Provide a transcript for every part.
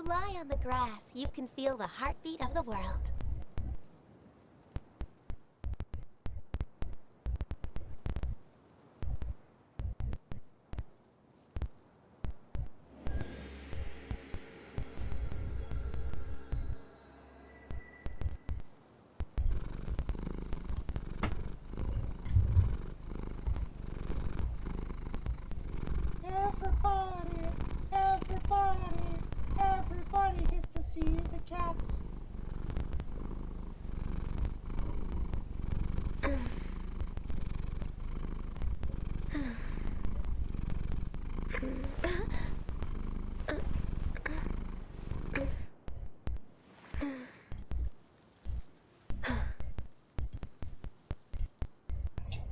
lie on the grass, you can feel the heartbeat of the world. Everybody gets to see the cats.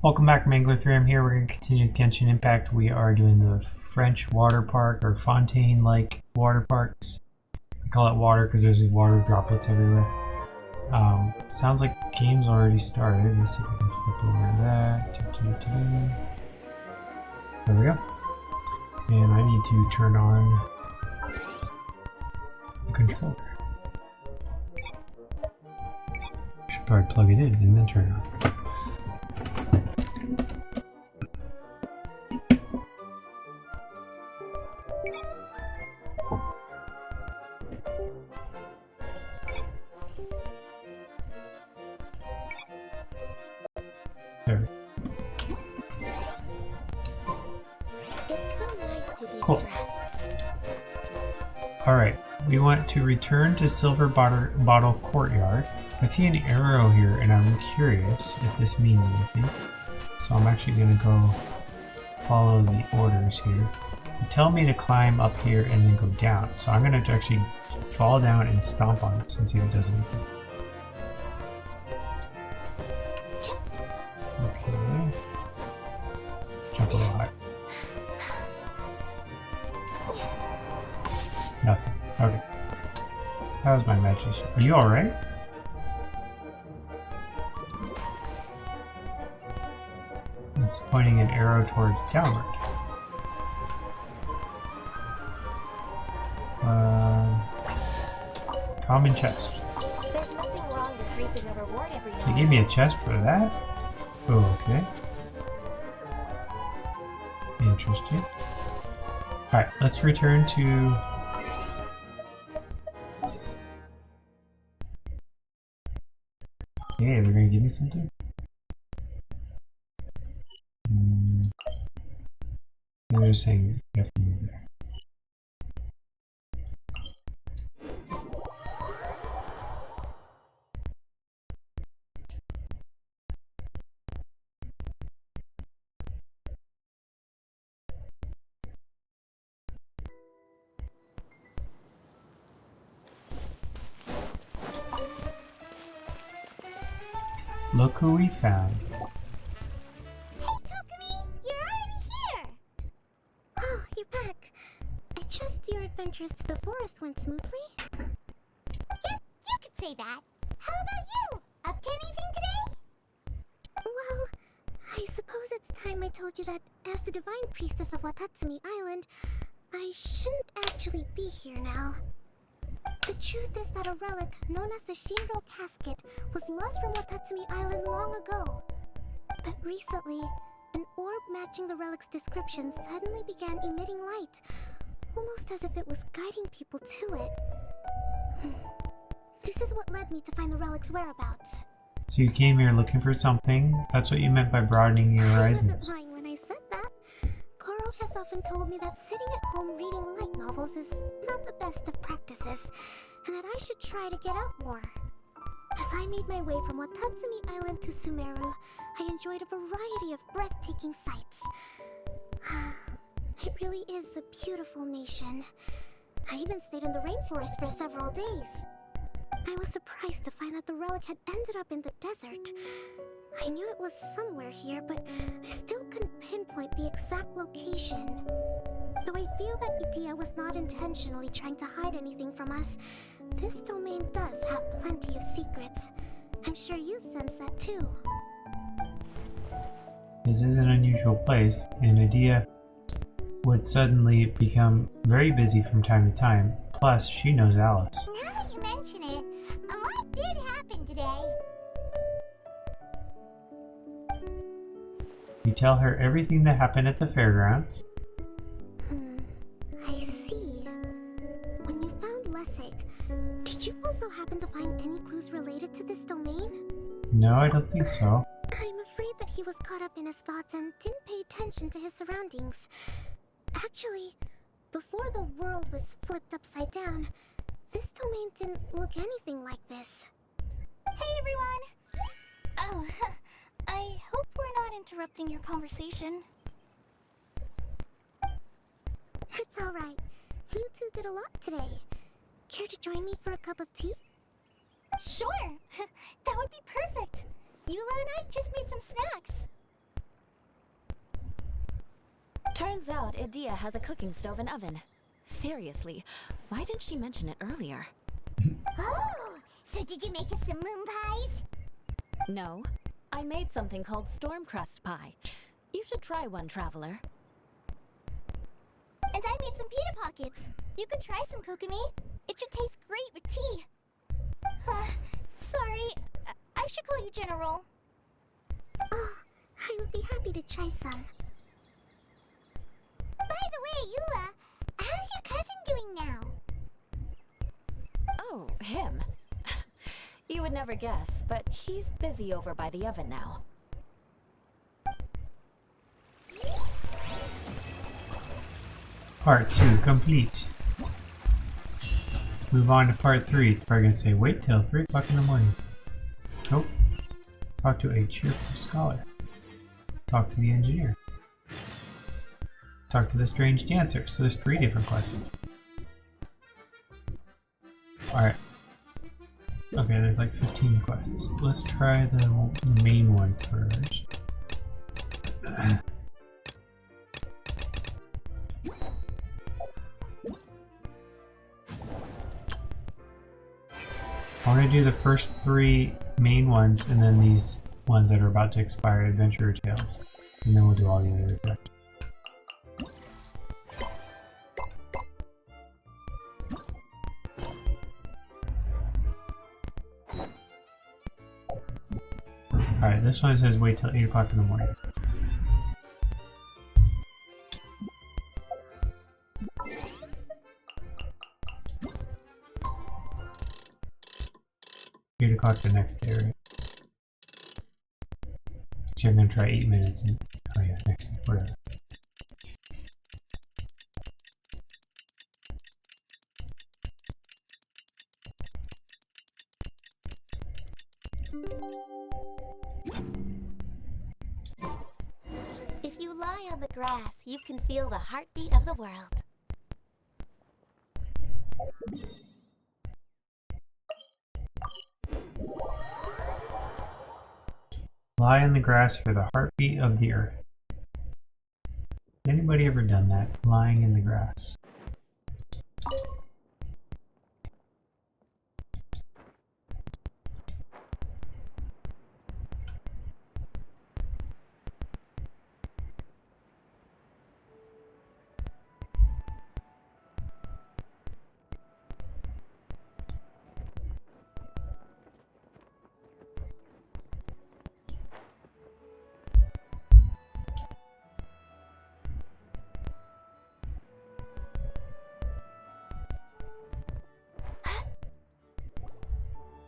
Welcome back, Mangler3. I'm here. We're going to continue with Genshin Impact. We are doing the French water park, or fontaine-like water parks. I call it water because there's water droplets everywhere. Sounds like the game's already started. Let's see if I can flip over to that. There we go. And I need to turn on the controller. Should probably plug it in and then turn it on. There. It's so nice to Cool. de-stress. Alright, we want to return to Silver Bottle Courtyard. I see an arrow here and I'm curious if this means anything. So I'm actually going to go follow the orders here. They tell me to climb up here and then go down. So I'm going to actually fall down and stomp on this and see if it does anything. Okay. Jump a little high. Nothing. Okay. That was my imagination. Are you alright? It's pointing an arrow towards downward. Common chest. There's nothing wrong with reaping a reward every now They and gave me a chest for that? Oh, okay. Interesting. Alright, let's return to... Okay, they're gonna give me something? They're saying you have to move there. Look who we found. Hey, Kokomi! You're already here! Oh, you're back. I trust your adventures to the forest went smoothly? Yeah, you could say that. How about you? Up to anything today? Well, I suppose it's time I told you that as the Divine Priestess of Watatsumi Island, I shouldn't actually be here now. The truth is that a relic known as the Shinro Casket was lost from Watatsumi Island long ago. But recently, an orb matching the relic's description suddenly began emitting light, almost as if it was guiding people to it. This is what led me to find the relic's whereabouts. So you came here looking for something? That's what you meant by broadening your I wasn't horizons. lying when I said that. Carl has often told me that sitting at home reading light novels is not the best of practices, and that I should try to get out more. As I made my way from Watatsumi Island to Sumeru, I enjoyed a variety of breathtaking sights. It really is a beautiful nation. I even stayed in the rainforest for several days. I was surprised to find that the relic had ended up in the desert. I knew it was somewhere here, but I still couldn't pinpoint the exact location. Though I feel that Edea was not intentionally trying to hide anything from us, this domain does have plenty of secrets. I'm sure you've sensed that too. This is an unusual place, and Edea would suddenly become very busy from time to time, Plus, she knows Alice. Now that you mention it, a lot did happen today. You tell her everything that happened at the fairgrounds. I see. When you found Lessig, did you also happen to find any clues related to this domain? No, I don't think so. I'm afraid that he was caught up in his thoughts and didn't pay attention to his surroundings. Actually, before the world was flipped upside down, this domain didn't look anything like this. Hey everyone! Oh, I hope we're not interrupting your conversation. It's alright. You two did a lot today. Care to join me for a cup of tea? Sure! That would be perfect! Eula and I just made some snacks. Turns out Edea has a cooking stove and oven. Seriously, why didn't she mention it earlier? Oh! So did you make us some moon pies? No, I made something called Stormcrust Pie. You should try one, Traveler. And I made some pita pockets. You could try some, Kokomi. It should taste great with tea. Sorry, I should call you General. Oh, I would be happy to try some. By the way, Eula, how's your cousin doing now? Oh, him. You would never guess, but he's busy over by the oven now. Part 2 complete. Let's move on to part 3. It's probably going to say wait till 3 o'clock in the morning. Oh. Talk to a cheerful scholar. Talk to the engineer. Talk to the strange dancer. So there's 3 different quests. Alright. Okay, there's like 15 quests. Let's try the main one first. I want to do the first 3 main ones and then these ones that are about to expire, Adventurer Tales. And then we'll do all the other quests. Alright, this one says wait till 8 o'clock in the morning. Eight o'clock the next day, right? Actually, I'm gonna try 8 minutes. And, oh yeah, next day, whatever. If you lie on the grass, you can feel the heartbeat of the world. Lie in the grass for the heartbeat of the earth. Anybody ever done that? Lying in the grass?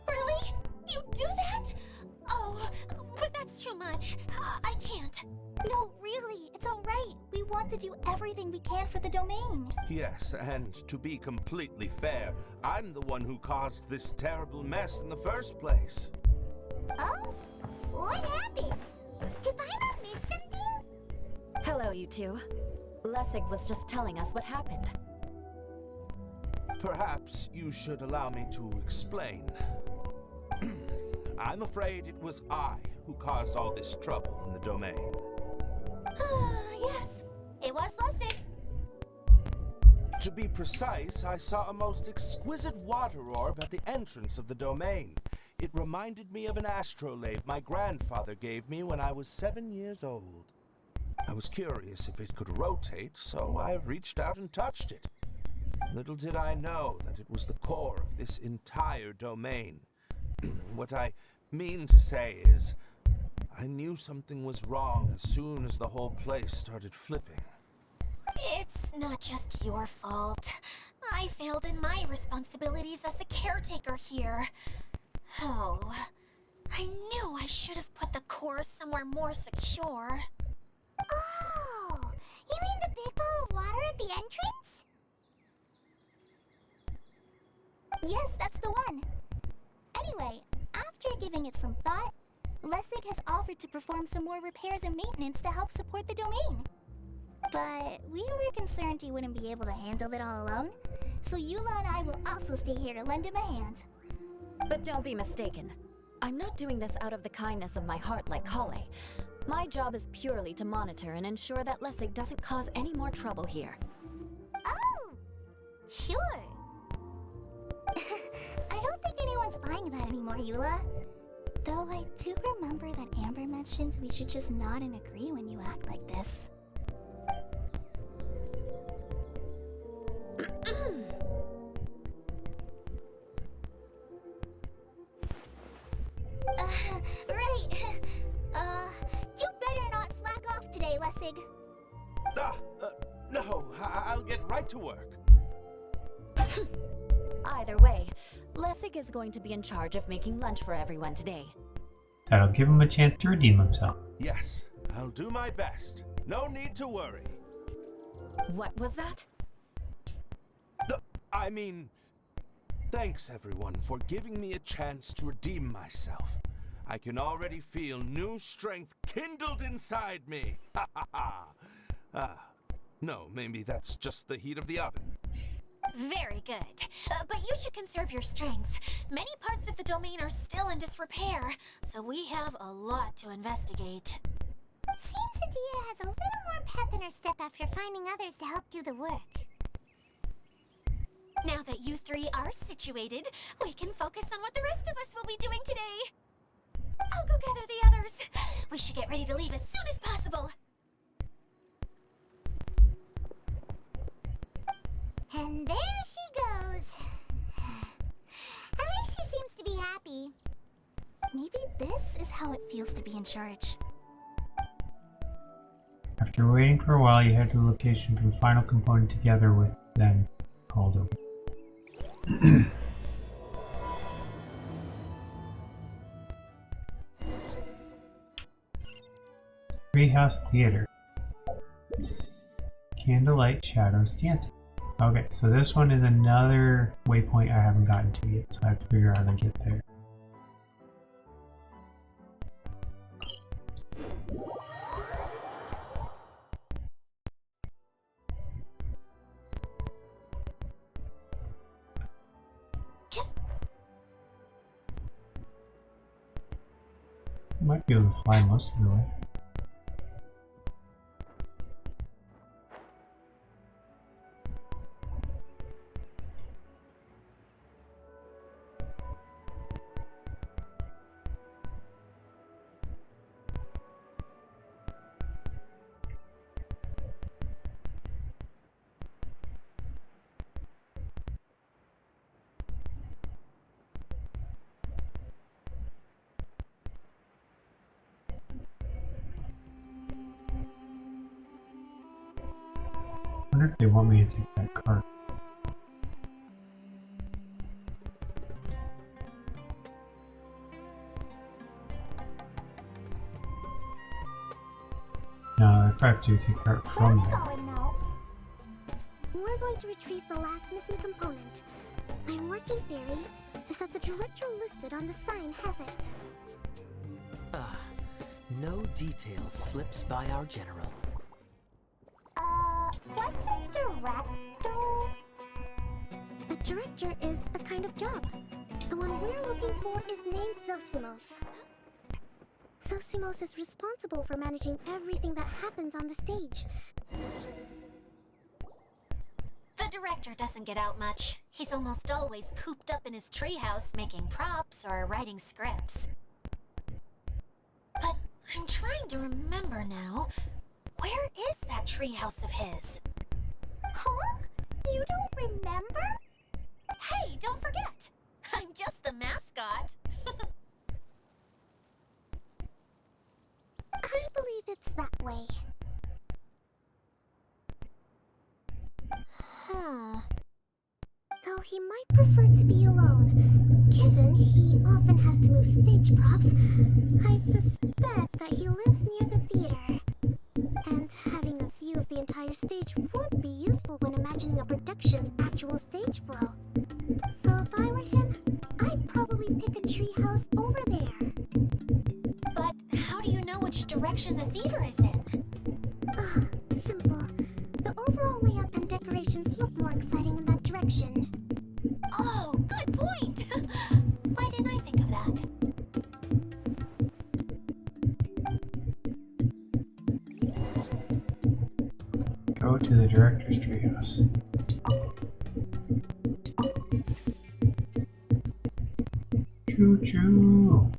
Really? You do that? Oh, but that's too much. I can't. No, really, it's alright. We want to do everything we can for the domain. Yes, and to be completely fair, I'm the one who caused this terrible mess in the first place. Oh? What happened? Did Paimon miss something? Hello, you two. Lessig was just telling us what happened. Perhaps you should allow me to explain. I'm afraid it was I who caused all this trouble in the domain. Yes, it was Lessig. To be precise, I saw a most exquisite water orb at the entrance of the domain. It reminded me of an astrolabe my grandfather gave me when I was 7 years old. I was curious if it could rotate, so I reached out and touched it. Little did I know that it was the core of this entire domain. What I mean to say is, I knew something was wrong as soon as the whole place started flipping. It's not just your fault. I failed in my responsibilities as the caretaker here. Oh, I knew I should have put the core somewhere more secure. Oh, you mean the big ball of water at the entrance? Yes, that's the one. Anyway, after giving it some thought, Lessig has offered to perform some more repairs and maintenance to help support the domain. But we were concerned he wouldn't be able to handle it all alone, so Eula and I will also stay here to lend him a hand. But don't be mistaken. I'm not doing this out of the kindness of my heart like Kale. My job is purely to monitor and ensure that Lessig doesn't cause any more trouble here. Oh, sure. I don't think anyone's buying that anymore, Eula. Though I do remember that Amber mentioned we should just nod and agree when you act like this. Right. You better not slack off today, Lessig. No, I'll get right to work. Either way, Lessig is going to be in charge of making lunch for everyone today. That'll give him a chance to redeem himself. Yes, I'll do my best. No need to worry. What was that? No, I mean, thanks everyone for giving me a chance to redeem myself. I can already feel new strength kindled inside me. Ha ha ha. No, maybe that's just the heat of the oven. Very good. But you should conserve your strength. Many parts of the domain are still in disrepair, so we have a lot to investigate. Seems Adia has a little more pep in her step after finding others to help do the work. Now that you three are situated, we can focus on what the rest of us will be doing today. I'll go gather the others. We should get ready to leave as soon as possible. And there she goes. At least she seems to be happy. Maybe this is how it feels to be in charge. After waiting for a while, you head to the location for the final component together with them called over. Treehouse Theater. Candlelight Shadows Dancing. Okay, so this one is another waypoint I haven't gotten to yet, so I have to figure out how to get there. Might be able to fly most of the way. I wonder if they want me to take that cart. No, I probably have to take a cart from there. We're going to retrieve the last missing component. My working theory is that the director listed on the sign has it. No detail slips by our general. What's a director? A director is a kind of job. The one we're looking for is named Zosimos. Zosimos is responsible for managing everything that happens on the stage. The director doesn't get out much. He's almost always cooped up in his treehouse making props or writing scripts. But I'm trying to remember now. Where is that treehouse of his? Huh? You don't remember? Hey, don't forget! I'm just the mascot. I believe it's that way. Huh. Though he might prefer to be alone, given he often has to move stage props, I suspect that he lives near the theater. And having a view of the entire stage won't be useful when imagining a production's actual stage flow. So if I were him, I'd probably pick a treehouse over there. But how do you know which direction the theater is in? Simple. The overall layout and decorations look more exciting in that direction. Oh, good point! Why didn't I think of that? Go to the director's treehouse. Choo choo.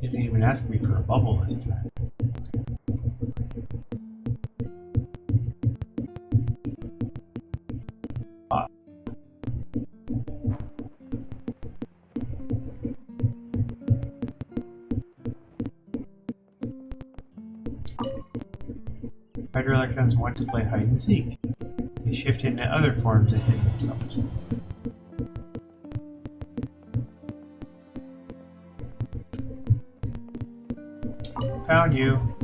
Didn't even ask me for a bubble this time. Hydroelectrons want to play hide and seek. They shift into other forms and hit themselves. Found you.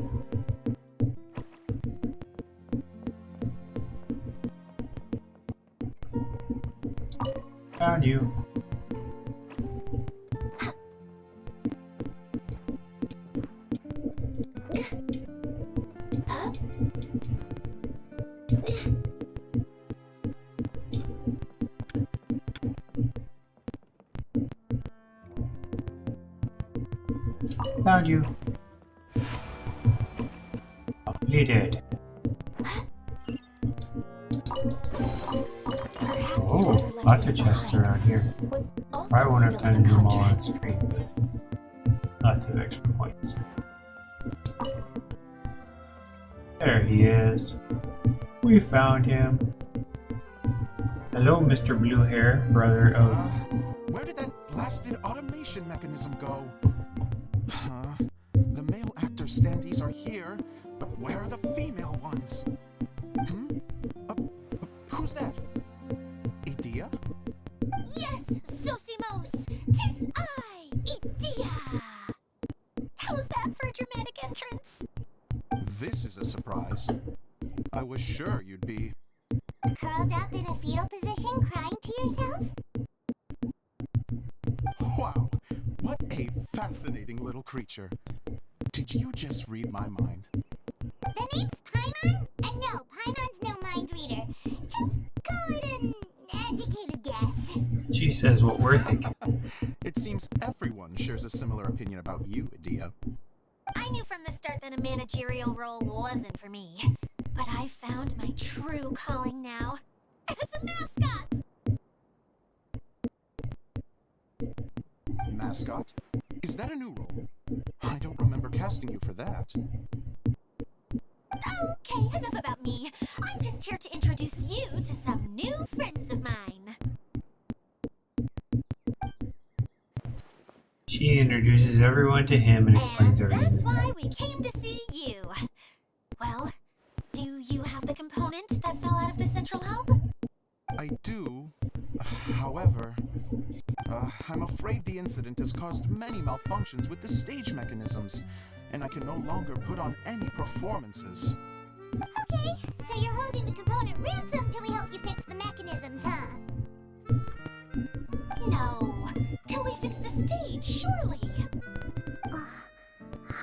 Found you. Found you. Completed. Oh, lots of chests around here. I won't have time to do them all on screen. Lots of extra points. There he is. We found him. Hello, Mr. Blue Hair, brother of... Where did that blasted automation mechanism go? Huh? The male actor standees are here, but where are the female ones? Who's that? Idea? Yes, Zosimos! 'Tis I, Idea! How's that for a dramatic entrance? This is a surprise. I was sure you'd be... Curled up in a fetal position, crying to yourself? Wow, what a fascinating little creature. Did you just read my mind? The name's Paimon? And no, Paimon's no mind reader. Just call it an educated guess. She says what we're thinking. It seems everyone shares a similar opinion about you, Idea. I knew from the start that a managerial role wasn't for me. But I found my true calling now. As a mascot! Mascot? Is that a new role? I don't remember casting you for that. Okay, enough about me. I'm just here to introduce you to some new friends of mine. She introduces everyone to him and explains And everything that's that's why happening. we came to see you. Well, do you have the component that fell out of the central hub? I do. However, I'm afraid the incident has caused many malfunctions with the stage mechanisms, and I can no longer put on any performances. Okay, so you're holding the component ransom till we help you fix the mechanisms, huh? No, till we fix the stage, surely.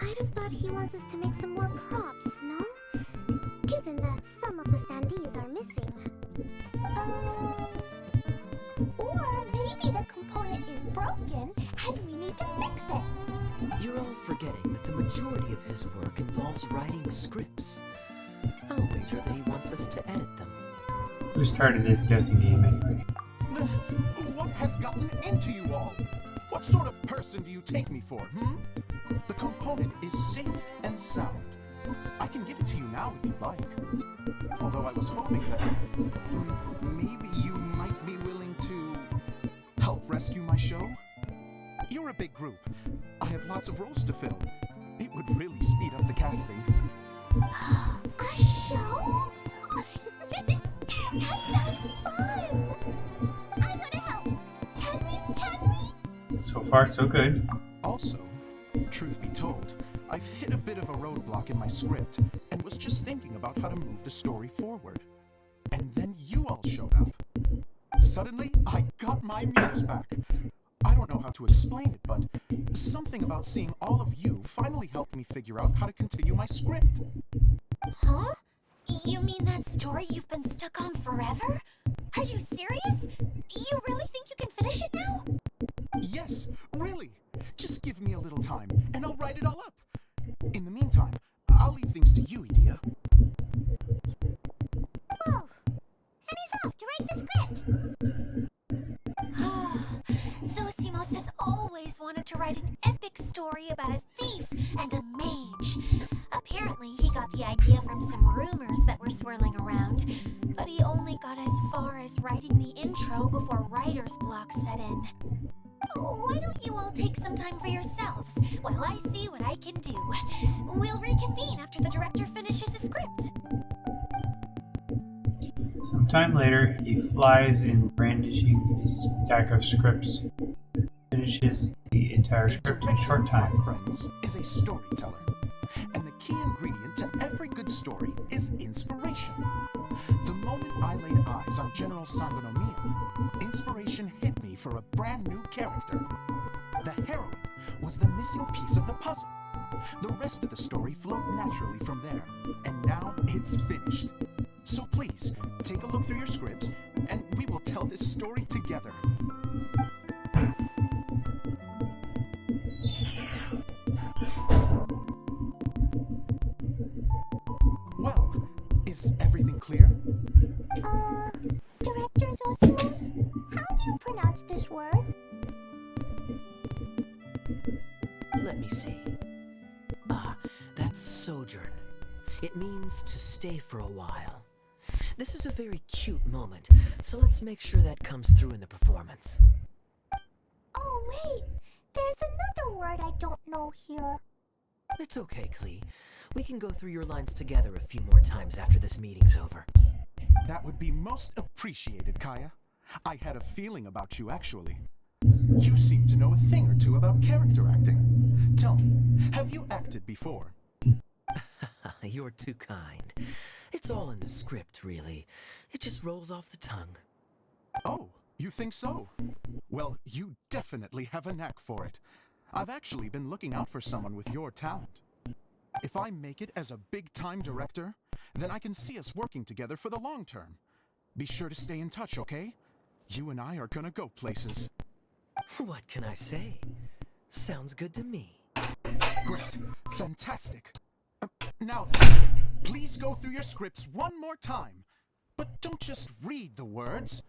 I'd have thought he wants us to make some more props, no? Given that some of the standees are missing. Or maybe the component is broken and we need to fix it. You're all forgetting that the majority of his work involves writing scripts. I'll wager that he wants us to edit them. Who started this guessing game anyway? What has gotten into you all? What sort of person do you take me for, The component is safe and sound. I can give it to you now if you'd like. Although I was hoping that maybe you might be willing to help rescue my show? You're a big group. I have lots of roles to fill. It would really speed up the casting. A show? That sounds fun! I wanna help! Can we? So far, so good. Also, truth be told, I've hit a bit of a roadblock in my script and was just thinking about how to move the story forward. And then you all showed up. Suddenly, I got my muse back. I don't know how to explain it, but something about seeing all of you finally helped me figure out how to continue my script. Huh? You mean that story you've been stuck on forever? Are you serious? You really think you can finish it now? Yes, really. Just give me a little time, and I'll write it all up. In the meantime, I'll leave things to you, Edea. Oh, and he's off to write the script. Zosimos has always wanted to write an epic story about a thief and a mage. Apparently, he got the idea from some rumors that were swirling around, but he only got as far as writing the intro before writer's block set in. Why don't you all take some time for yourselves while I see what I can do? We'll reconvene after the director finishes his script. Sometime later, he flies in brandishing his stack of scripts. Finishes the entire script in a short time. My friends, is a storyteller. And the key ingredient to every good story is inspiration. The moment I laid eyes on General Sangonomiya, inspiration hit me for a brand new character. The heroine was the missing piece of the puzzle. The rest of the story flowed naturally from there, and now it's finished. So please, take a look through your scripts, and we will tell this story together. Well, is everything clear? Director Zosimos, how do you pronounce this word? Let me see. That's sojourn. It means to stay for a while. This is a very cute moment, so let's make sure that comes through in the performance. Oh, wait. There's another word I don't know here. It's okay, Klee. We can go through your lines together a few more times after this meeting's over. That would be most appreciated, Kaya. I had a feeling about you, actually. You seem to know a thing or two about character acting. Tell me, have you acted before? You're too kind. It's all in the script, really. It just rolls off the tongue. Oh, you think so? Well, you definitely have a knack for it. I've actually been looking out for someone with your talent. If I make it as a big-time director, then I can see us working together for the long term. Be sure to stay in touch, okay? You and I are gonna go places. What can I say? Sounds good to me. Great. Fantastic. Now then, please go through your scripts one more time. But don't just read the words.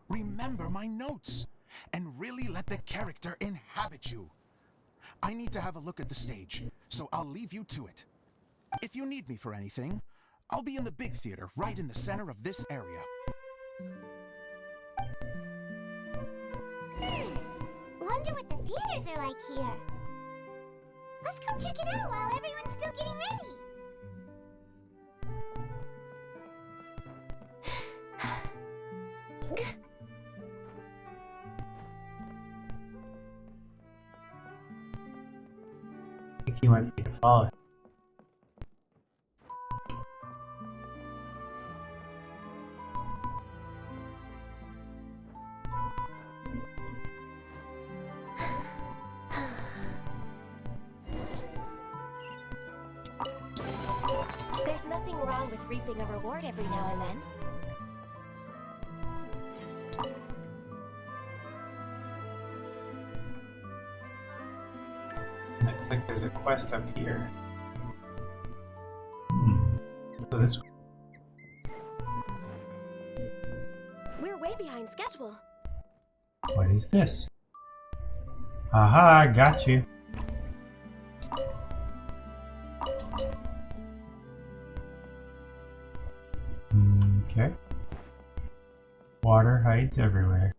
Remember my notes, and really let the character inhabit you. I need to have a look at the stage, so I'll leave you to it. If you need me for anything, I'll be in the big theater right in the center of this area. Wonder what the theaters are like here. Let's go check it out while everyone's still getting ready. I think he wants me to follow him. There's nothing wrong with reaping a reward every now and then. Looks like there's a quest up here. Let's go this way. We're way behind schedule. What is this? Aha, got you. Okay. Water hides everywhere.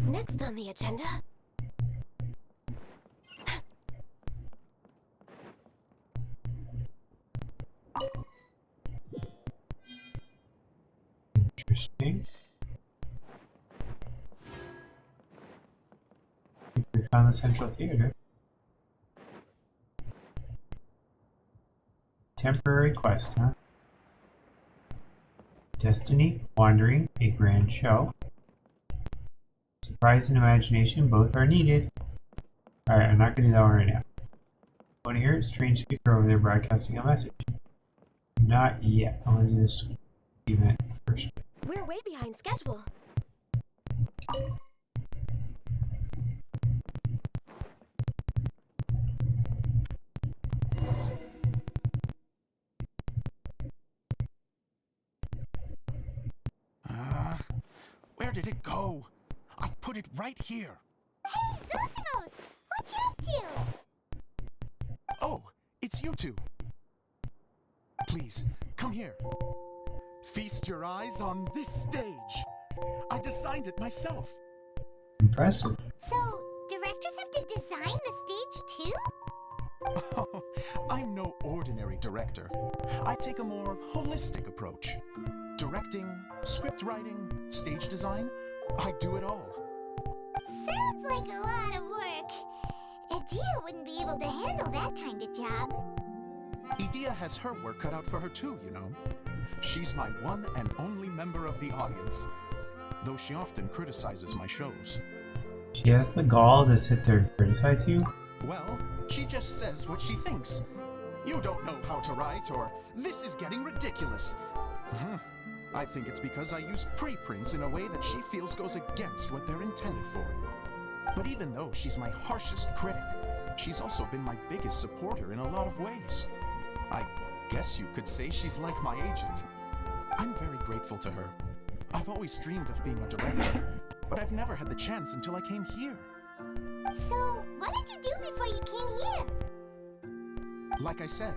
Next on the agenda. Interesting. We found the Central Theater. Temporary quest, huh? Destiny, wandering, a grand show. Surprise and imagination, both are needed. Alright, I'm not gonna do that one right now. Want to hear it? Strange speaker over there broadcasting a message. Not yet. I want to do this event first. We're way behind schedule. Where did it go? I put it right here. Hey, Zosimos! What you up to? Oh, it's you two. Please, come here. Feast your eyes on this stage. I designed it myself. Impressive. So, directors have to design the stage too? Oh, I'm no ordinary director. I take a more holistic approach. Directing, script writing, stage design, I do it all. Sounds like a lot of work. Adia wouldn't be able to handle that kind of job. Edea has her work cut out for her too, you know. She's my one and only member of the audience, though she often criticizes my shows. She has the gall to sit there and criticize you? Well, she just says what she thinks. You don't know how to write, or this is getting ridiculous. I think it's because I use preprints in a way that she feels goes against what they're intended for. But even though she's my harshest critic, she's also been my biggest supporter in a lot of ways. I guess you could say she's like my agent. I'm very grateful to her. I've always dreamed of being a director, but I've never had the chance until I came here. So, what did you do before you came here? Like I said,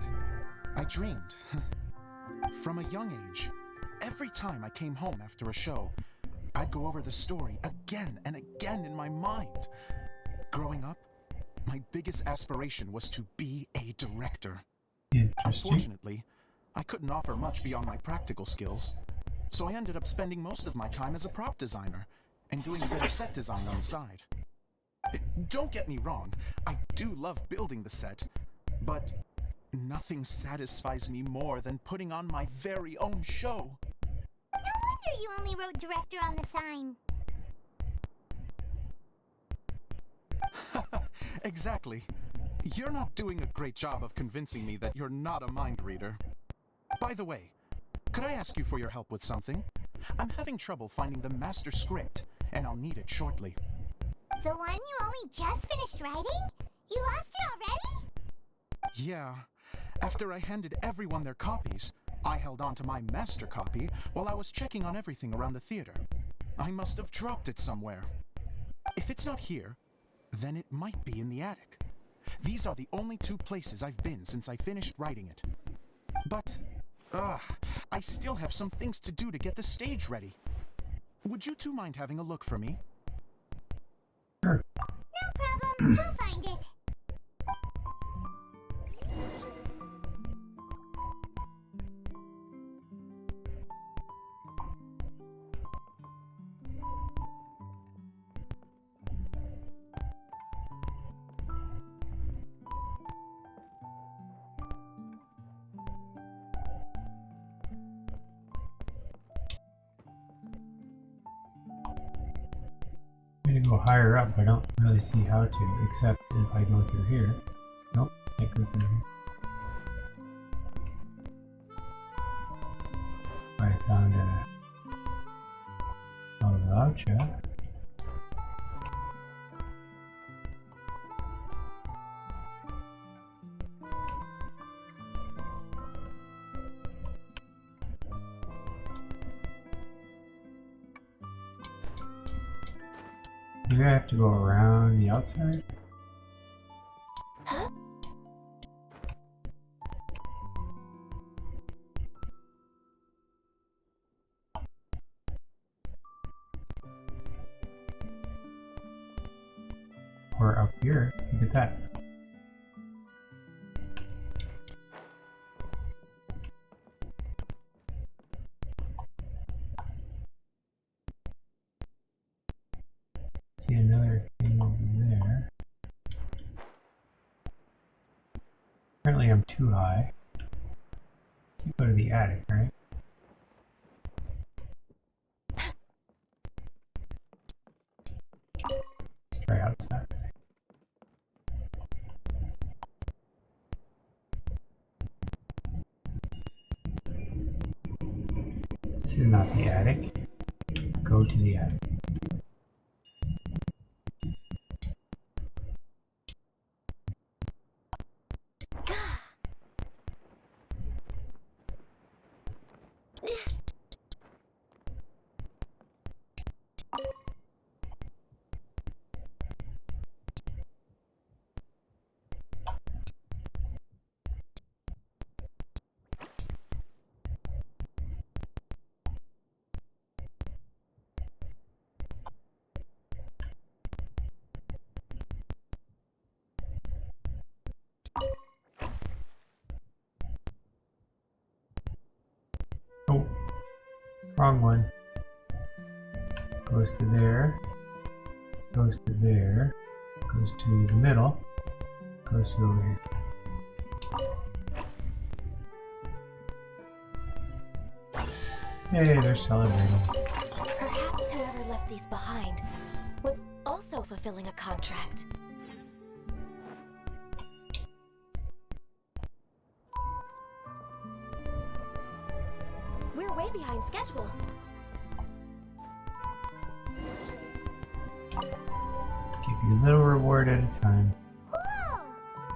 I dreamed. From a young age, every time I came home after a show, I'd go over the story again and again in my mind. Growing up, my biggest aspiration was to be a director. Interesting. Unfortunately, I couldn't offer much beyond my practical skills, so I ended up spending most of my time as a prop designer and doing a bit of set design on the side. Don't get me wrong, I do love building the set, but nothing satisfies me more than putting on my very own show. No wonder you only wrote director on the sign. Exactly. You're not doing a great job of convincing me that you're not a mind reader. By the way, could I ask you for your help with something? I'm having trouble finding the master script, and I'll need it shortly. The one you only just finished writing? You lost it already? Yeah. After I handed everyone their copies, I held on to my master copy while I was checking on everything around the theater. I must have dropped it somewhere. If it's not here, then it might be in the attic. These are the only two places I've been since I finished writing it. But, I still have some things to do to get the stage ready. Would you two mind having a look for me? Sure. No problem, we'll find it. I'm gonna go higher up, but I don't really see how to, except if I go through here. Nope, can't go through here. I found a voucher. Maybe I have to go around the outside? Or up here. Look at that. See another thing over there. Apparently I'm too high. You go to the attic, right? Let's try outside. This is not the attic. Go to the attic. Oh, wrong one. Goes to there. Goes to there. Goes to the middle. Goes to over here. Hey, they're celebrating. Perhaps whoever left these behind was also fulfilling a contract. We're way behind schedule. Give you a little reward at a time. Whoa!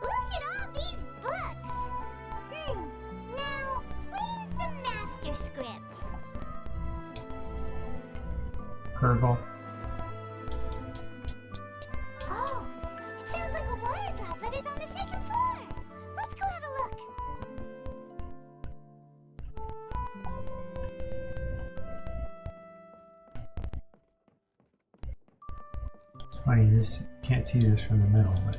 Look at all these books! Now, where's the master script? Gurgle. Oh, it sounds like a water droplet is on the second floor. Let's go have a look. It's funny, this can't see this from the middle, but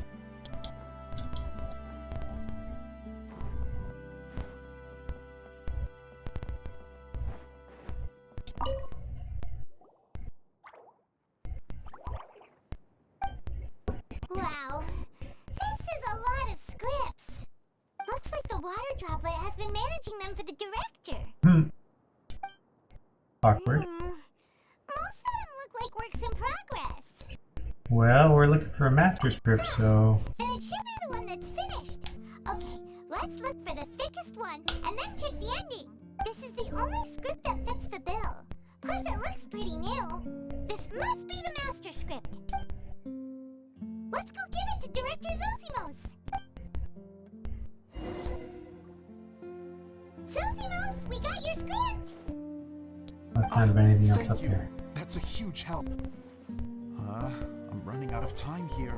Wow, this is a lot of scripts. Looks like the water droplet has been managing them for the director. awkward. Most of them look like works in progress. Well, we're looking for a master script, so Then it should be the one that's finished. Okay, let's look for the thickest one and then check the ending. This is the only script that fits the bill. Plus, it looks pretty new. This must be the master script. Let's go give it to Director Zosimos. Zosimos, we got your script. must not have anything else up Thank you. there. That's a huge help. I'm running out of time here.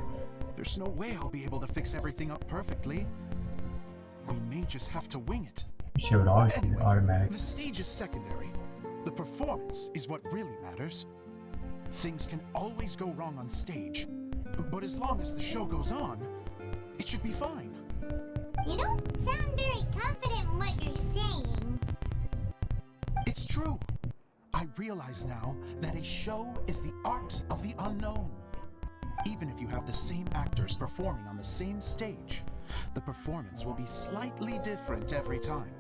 There's no way I'll be able to fix everything up perfectly. We may just have to wing it. Wish it would always be Anyway, automatic. the stage is secondary. The performance is what really matters. Things can always go wrong on stage, but as long as the show goes on, it should be fine. You don't sound very confident in what you're saying. It's true. I realize now that a show is the art of the unknown. Even if you have the same actors performing on the same stage, the performance will be slightly different every time.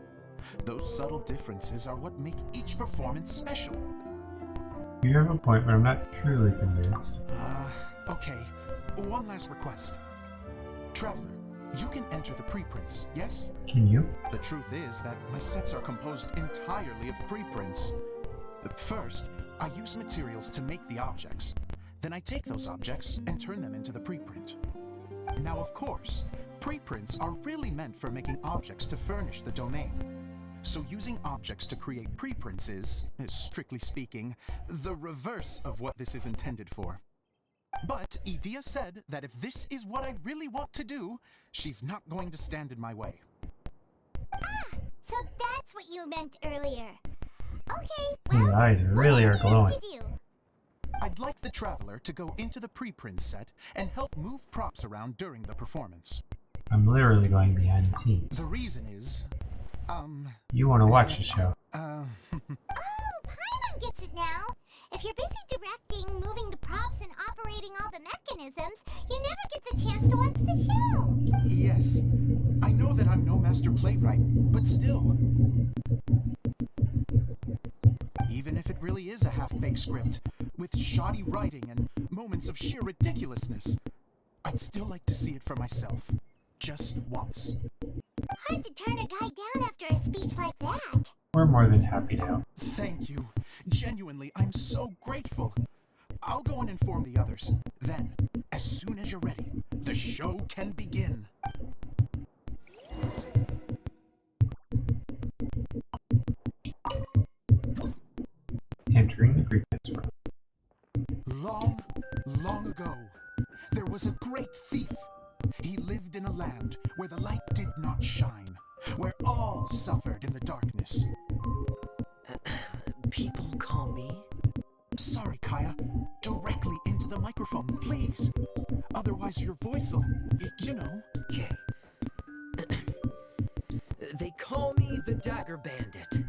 Those subtle differences are what make each performance special. You have a point, but I'm not truly convinced. Okay. One last request. Traveler, you can enter the preprints, yes? Can you? The truth is that my sets are composed entirely of preprints. First, I use materials to make the objects. Then I take those objects and turn them into the preprint. Now, of course, preprints are really meant for making objects to furnish the domain. So using objects to create preprints is, strictly speaking, the reverse of what this is intended for. But Edea said that if this is what I really want to do, she's not going to stand in my way. So that's what you meant earlier. Okay, His well, eyes really are what do you glowing. have to do? I'd like the Traveler to go into the pre-print set and help move props around during the performance. I'm literally going behind the scenes. The reason is, You want to watch the show. Oh, Paimon gets it now. If you're busy directing, moving the props, and operating all the mechanisms, you never get the chance to watch the show. Yes, I know that I'm no master playwright, but still. Even if it really is a half-baked script, with shoddy writing and moments of sheer ridiculousness, I'd still like to see it for myself. Just once. Hard to turn a guy down after a speech like that. We're more than happy to help. Thank you. Genuinely, I'm so grateful. I'll go and inform the others. Then, as soon as you're ready, the show can begin. Entering the Greek Prince. Long, long ago, there was a great thief. He lived in a land where the light did not shine, where all suffered in the darkness. People call me? Sorry, Kaya. Directly into the microphone, please. Otherwise your voice'll, you know. Okay. They call me the Dagger Bandit,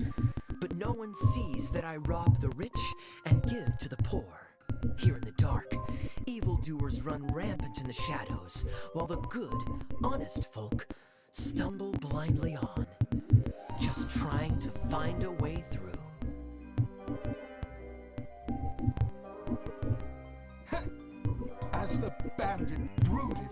but no one sees that I rob the rich and give to the poor. Here in the dark, evildoers run rampant in the shadows, while the good, honest folk stumble blindly on, just trying to find a way through. As the bandit brooded,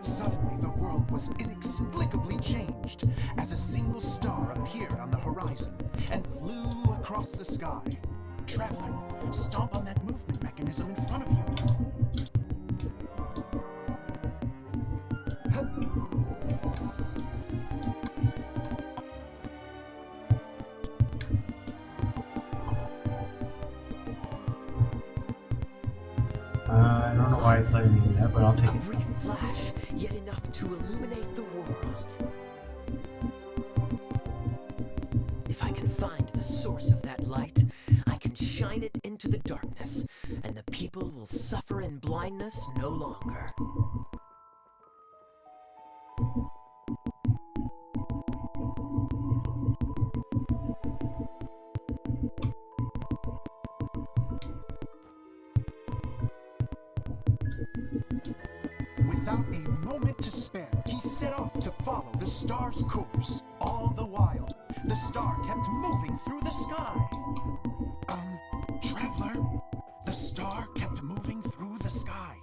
suddenly the world was inexplicably changed as a single star appeared on the horizon and flew across the sky. Traveler, stomp on that movement mechanism in front of you. I don't know why it's letting me do that, but I'll take A it. brief flash, yet enough to illuminate the world. If I can find the source of that light, I can shine it into the darkness, and the people will suffer in blindness no longer. Without a moment to spare, he set off to follow the star's course. All the while, the star kept moving through the sky. Traveler, the star kept moving through the sky.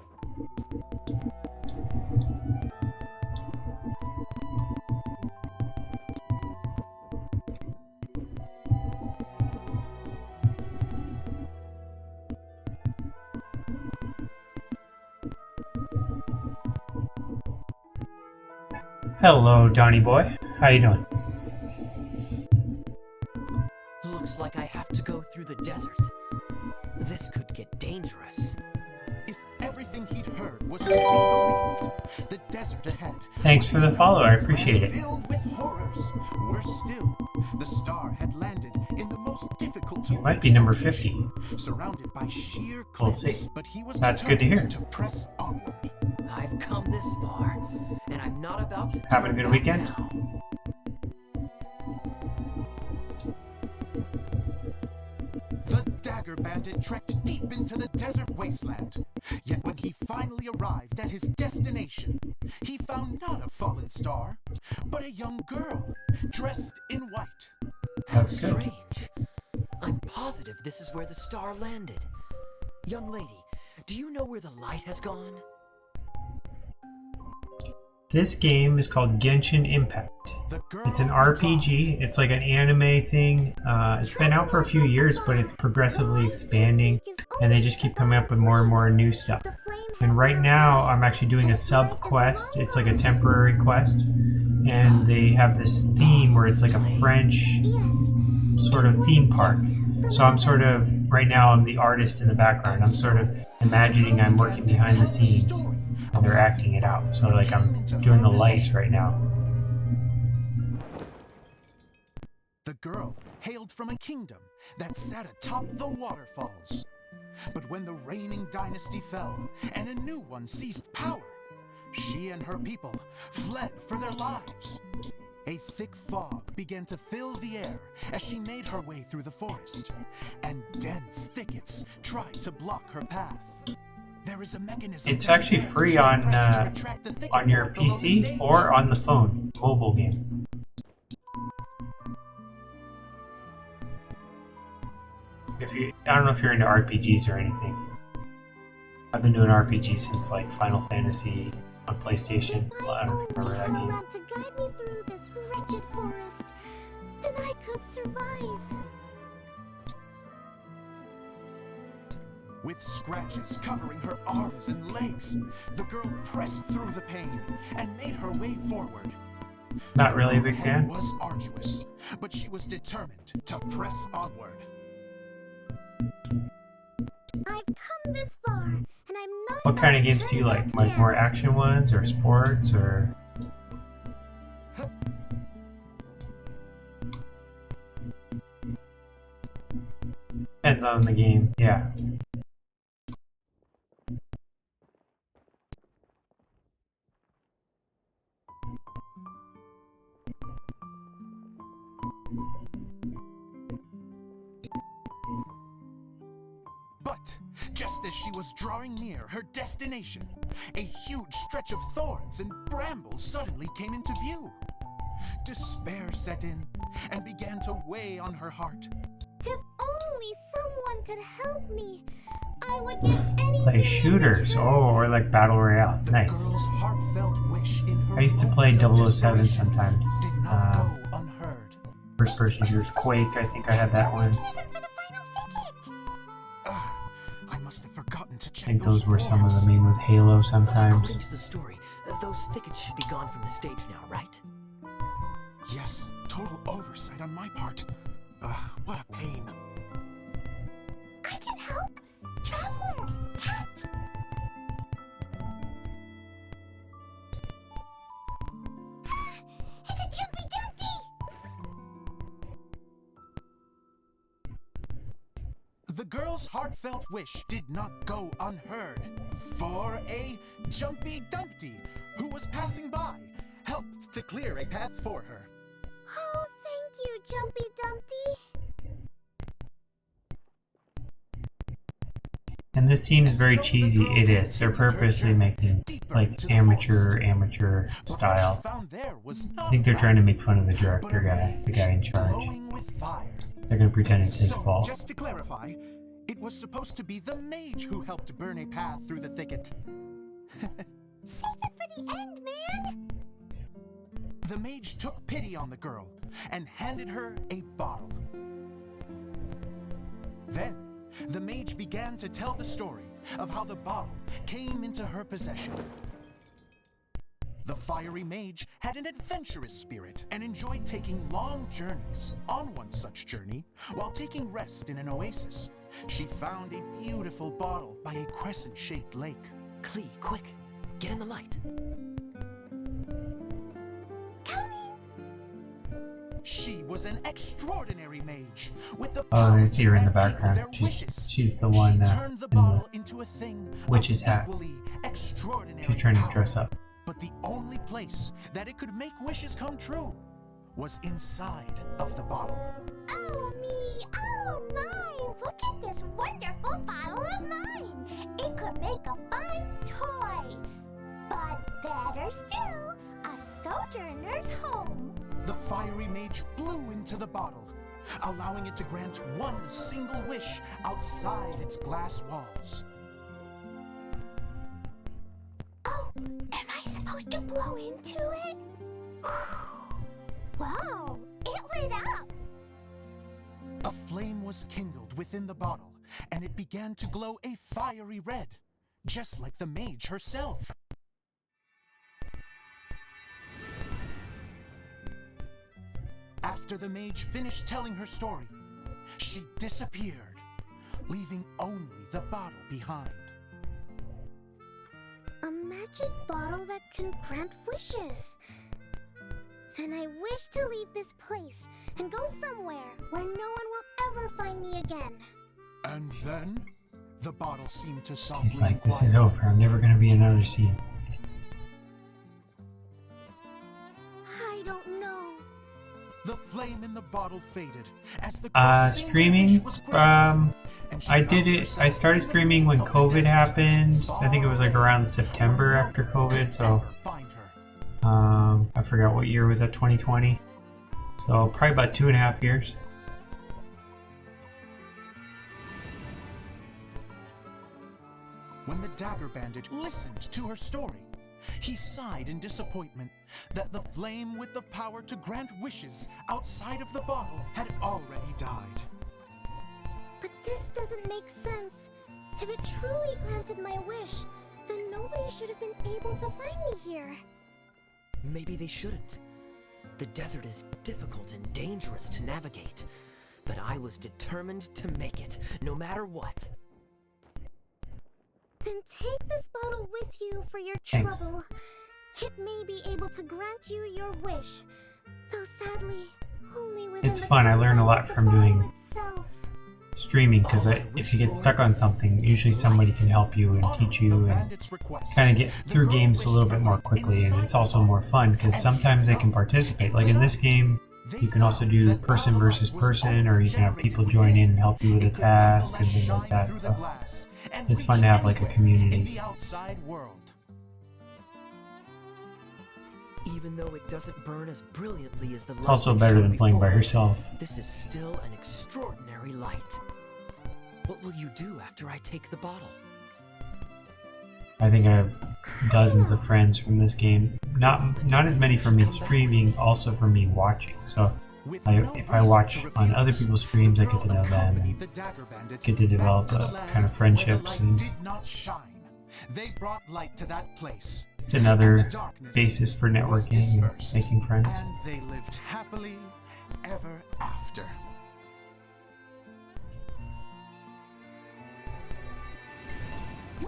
Hello, Donnie boy. How you doing? Looks like I have to go through the desert. This could get dangerous. If everything he'd heard was to be believed, the desert ahead Thanks for the follow. I appreciate it. filled with horrors. Worse still, the star had landed in the most difficult to It might be reach number location, 50. surrounded by sheer We'll cliffs. see. But he was That's good to hear. determined to press onward. I've come this far, and I'm not about to Having a turn good back weekend? now. The Dagger Bandit trekked deep into the desert wasteland. Yet when he finally arrived at his destination, he found not a fallen star, but a young girl dressed in white. That's good. Strange. I'm positive this is where the star landed. Young lady, do you know where the light has gone? This game is called Genshin Impact. The girl It's an RPG. It's like an anime thing. It's been out for a few years, but it's progressively expanding, and they just keep coming up with more and more new stuff. And right now, I'm actually doing a sub quest. It's like a temporary quest, and they have this theme where it's like a French sort of theme park. So I'm sort of right now I'm the artist in the background. I'm sort of imagining I'm working behind the scenes and they're acting it out. So like I'm doing the lights right now. The girl hailed from a kingdom that sat atop the waterfalls. But when the reigning dynasty fell and a new one seized power, she and her people fled for their lives. A thick fog began to fill the air as she made her way through the forest, and dense thickets tried to block her path. There is a mechanism. It's actually free on your PC or on the phone, mobile game. I don't know if you're into RPGs or anything. I've been doing RPGs since like Final Fantasy on PlayStation. If Well, I don't know if you remember that had a game. lamp to guide me through this wretched forest, then I could survive. With scratches covering her arms and legs, the girl pressed through the pain and made her way forward. Not really a big It fan. was arduous, but she was determined to press onward. I've come this far, and I'm not. What kind of about to games do you turn like? back Like now. more action ones or sports or? Depends on the game. Yeah. But just as she was drawing near her destination, a huge stretch of thorns and brambles suddenly came into view. Despair set in and began to weigh on her heart. If only someone could help me, I would give anything. Play in shooters. return. Oh, or like Battle Royale. The Nice. girl's heartfelt wish in her I used to play moment of 007 desperation sometimes. did not go unheard. First person shooters. Quake, I think I had that one. Mechanism for the final thicket. Ugh, I must have forgotten to I check think those were some of thorns. the main with Halo sometimes. According to the story, those thickets should be gone from the stage now, right? Yes, total oversight on my part. Ugh, what a pain. I can help. Traveler, cat. It's a Jumpy Dumpty. The girl's heartfelt wish did not go unheard, for a Jumpy Dumpty, who was passing by, helped to clear a path for her. Oh, thank you, Jumpy Dumpty. And this scene is very cheesy. It is. They're purposely making like amateur style. I think they're trying to make fun of the director guy, the guy in charge. Glowing with fire. They're gonna pretend it's his So, fault. just to clarify, it was supposed to be the mage who helped burn a path through the thicket. Save it for the end, man. The mage took pity on the girl and handed her a bottle. Then, the mage began to tell the story of how the bottle came into her possession. The fiery mage had an adventurous spirit and enjoyed taking long journeys. On one such journey, while taking rest in an oasis, she found a beautiful bottle by a crescent-shaped lake. Klee, quick, get in the light. She was an extraordinary mage with the Oh, power I see her in the to grant people background. their wishes. She's the one She in turned the the bottle into a thing witch's of hat. equally extraordinary She's trying to power. dress up. But the only place that it could make wishes come true was inside of the bottle. Oh me, oh my! Look at this wonderful bottle of mine! It could make a fine toy! But better still, a sojourner's home! The fiery mage blew into the bottle, allowing it to grant one single wish outside its glass walls. Oh, am I supposed to blow into it? Wow, it lit up! A flame was kindled within the bottle, and it began to glow a fiery red, just like the mage herself. After the mage finished telling her story, she disappeared, leaving only the bottle behind. magic bottle that can grant wishes. Then I wish to leave this place and go somewhere where no one will ever find me again. And then the bottle seemed to softly He's like, this inquire. is over. I'm never gonna be in another scene. I don't know. The flame in the bottle faded as the girl's single Streaming. wish was granted, and she I did found it. herself I started streaming when in the COVID desert, happened. I think it was like far around away. September after COVID. So Never find her. I forgot what year was that. 2020. So probably about 2.5 years. When the Dagger Bandit listened to her story, he sighed in disappointment that the flame with the power to grant wishes outside of the bottle had already died. But this doesn't make sense. If it truly granted my wish, then nobody should have been able to find me here. Maybe they shouldn't. The desert is difficult and dangerous to navigate, but I was determined to make it, no matter what. Then take this bottle with you for your Thanks. trouble. It may be able to grant you your wish, though sadly, only within It's the fun. I learn a lot confines of from the doing bottle itself. streaming because if you get stuck on something, usually somebody can help you and teach you and kind of get through games a little bit more quickly. And it's also more fun because sometimes they can participate. Like in this game, you can also do person versus person, or you can have people join in and help you with a task and things like that. So it's fun to have like a community. Even though it doesn't burn as brilliantly as the It's also better than playing by yourself. This is still an extraordinary light. What will you do after I take the bottle? I think I have dozens of friends from this game. Not as many from me streaming, also from me watching. So if I watch on other people's streams, I get to know them and get to develop kind of friendships, and They brought light to that place. it's another basis for networking and making friends. And they lived happily ever after.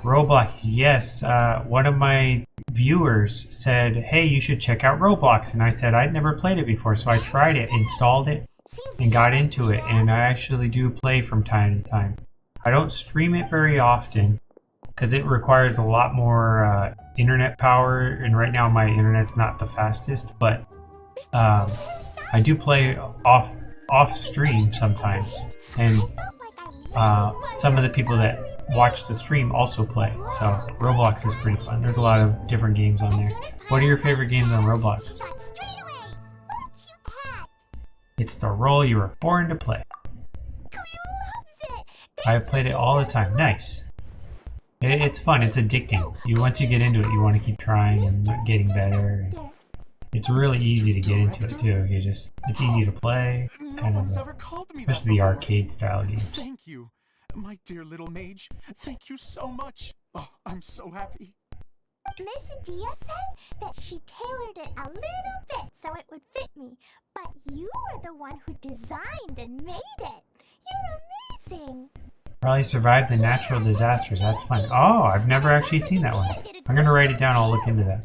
Roblox, yes. One of my viewers said, hey, you should check out Roblox. And I said, I'd never played it before. So I tried it, installed it, and got into it. And I actually do play from time to time. I don't stream it very often because it requires a lot more internet power. And right now my internet's not the fastest. But I do play off stream sometimes. And some of the people that watch the stream also play, so Roblox is pretty fun. There's a lot of different games on there. What are your favorite games on Roblox? It's the role you were born to play. I've played it all the time. Nice. It's fun. It's addicting. Once you get into it, you want to keep trying and getting better. It's really easy to get into it too. It's easy to play. It's kind of especially the arcade style games. Thank you, my dear little mage. Thank you so much. Oh, I'm so happy. Miss Dia said that she tailored it a little bit so it would fit me, but you were the one who designed and made it. You're amazing. Probably survived the natural disasters. That's fun. Oh, I've never actually seen that one. I'm gonna write it down. I'll look into that.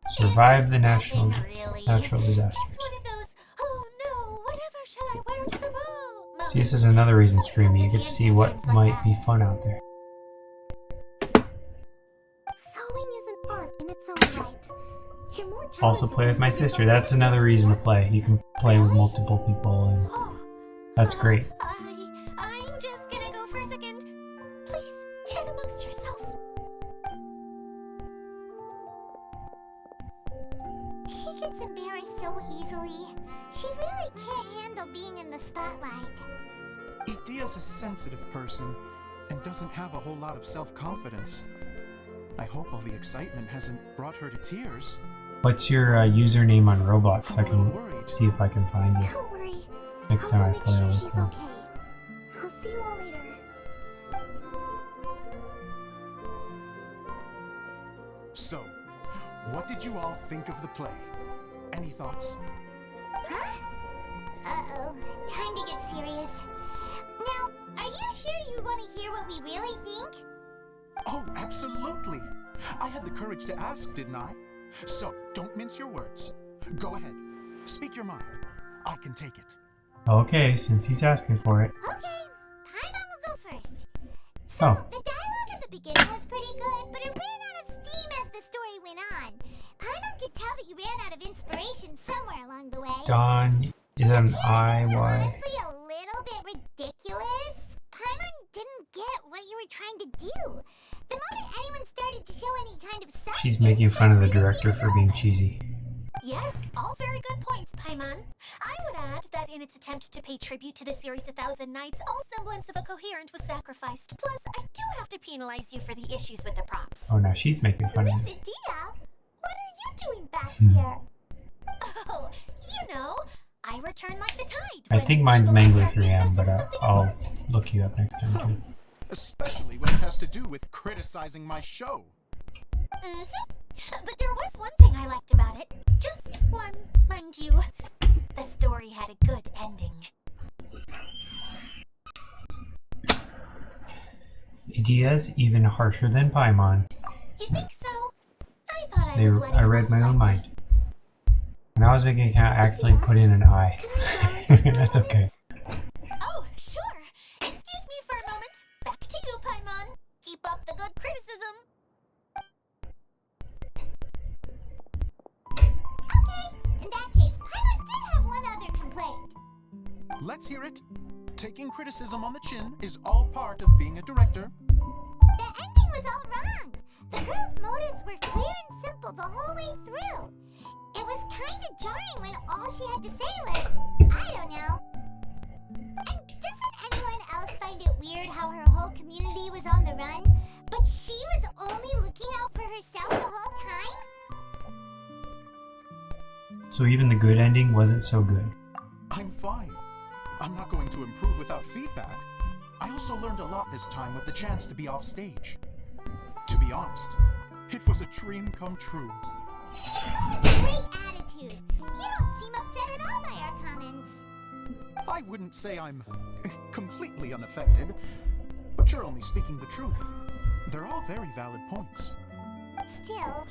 Survive the natural disaster. Just one of those, oh no, whatever shall I wear to the ball? See, this is another reason streaming. You get to see what might be fun out there. Sewing is an art in its own right. You're more talented Also play with my than sister. anyone That's another reason to play. You can play with multiple people, and else. that's great. I'm just gonna go for a second. Please, chat amongst yourselves. She gets embarrassed so easily. She really can't handle being in the spotlight. Idia's a sensitive person and doesn't have a whole lot of self-confidence. I hope all the excitement hasn't brought her to tears. What's your username on Roblox? I can see if I can find you. Don't worry. Next time I I'll play, make I'll sure look she's for her. okay. I'll see you all later. So, what did you all think of the play? Any thoughts? Huh? Uh-oh. Time to get serious. Now, are you sure you want to hear what we really think? Oh, absolutely. I had the courage to ask, didn't I? So, don't mince your words. Go ahead. Speak your mind. I can take it. Okay, since he's asking for it. Okay, Paimon will go first. So, Oh. the dialogue at the beginning was pretty good, but it ran out of steam as the story went on. Paimon could tell that you ran out of inspiration somewhere along the way. Dawn, is that an I, It's Y? honestly a little bit ridiculous. Paimon didn't get what you were trying to do. The moment anyone started to show any kind of substance, She's making fun of the suddenly director it was for being over. cheesy. Yes, all very good points, Paimon. I would add that in its attempt to pay tribute to the series 1,000 Nights, all semblance of a coherent was sacrificed. Plus, I do have to penalize you for the issues with the props. Oh, now she's making fun of Miss me. Adia, what are you doing back Hmm. here? Oh, you know, I return like the tide. I when think mine's people Mangler start 3M, but discussing something I'll important. look you up next time too. Especially when it has to do with criticizing my show. Mm-hmm. But there was one thing I liked about it. Just one, mind you. The story had a good ending. Idia's even harsher than Paimon. You think so? I thought I was letting I him read off my own lightly. mind. When I was making an account, I accidentally put in an I. That's okay. Oh, sure. Excuse me for a moment. Back to you, Paimon. Keep up the good criticism. Okay, in that case, Paimon did have one other complaint. Let's hear it. Taking criticism on the chin is all part of being a director. The ending was all wrong. The girl's motives were clear and simple the whole way through. It was kind of jarring when all she had to say was, I don't know. And doesn't anyone else find it weird how her whole community was on the run, but she was only looking out for herself the whole time? So even the good ending wasn't so good. I'm fine. I'm not going to improve without feedback. I also learned a lot this time with the chance to be off stage. To be honest, it was a dream come true. Great attitude. You don't seem upset at all by our comments. I wouldn't say I'm completely unaffected, but you're only speaking the truth. They're all very valid points. Still,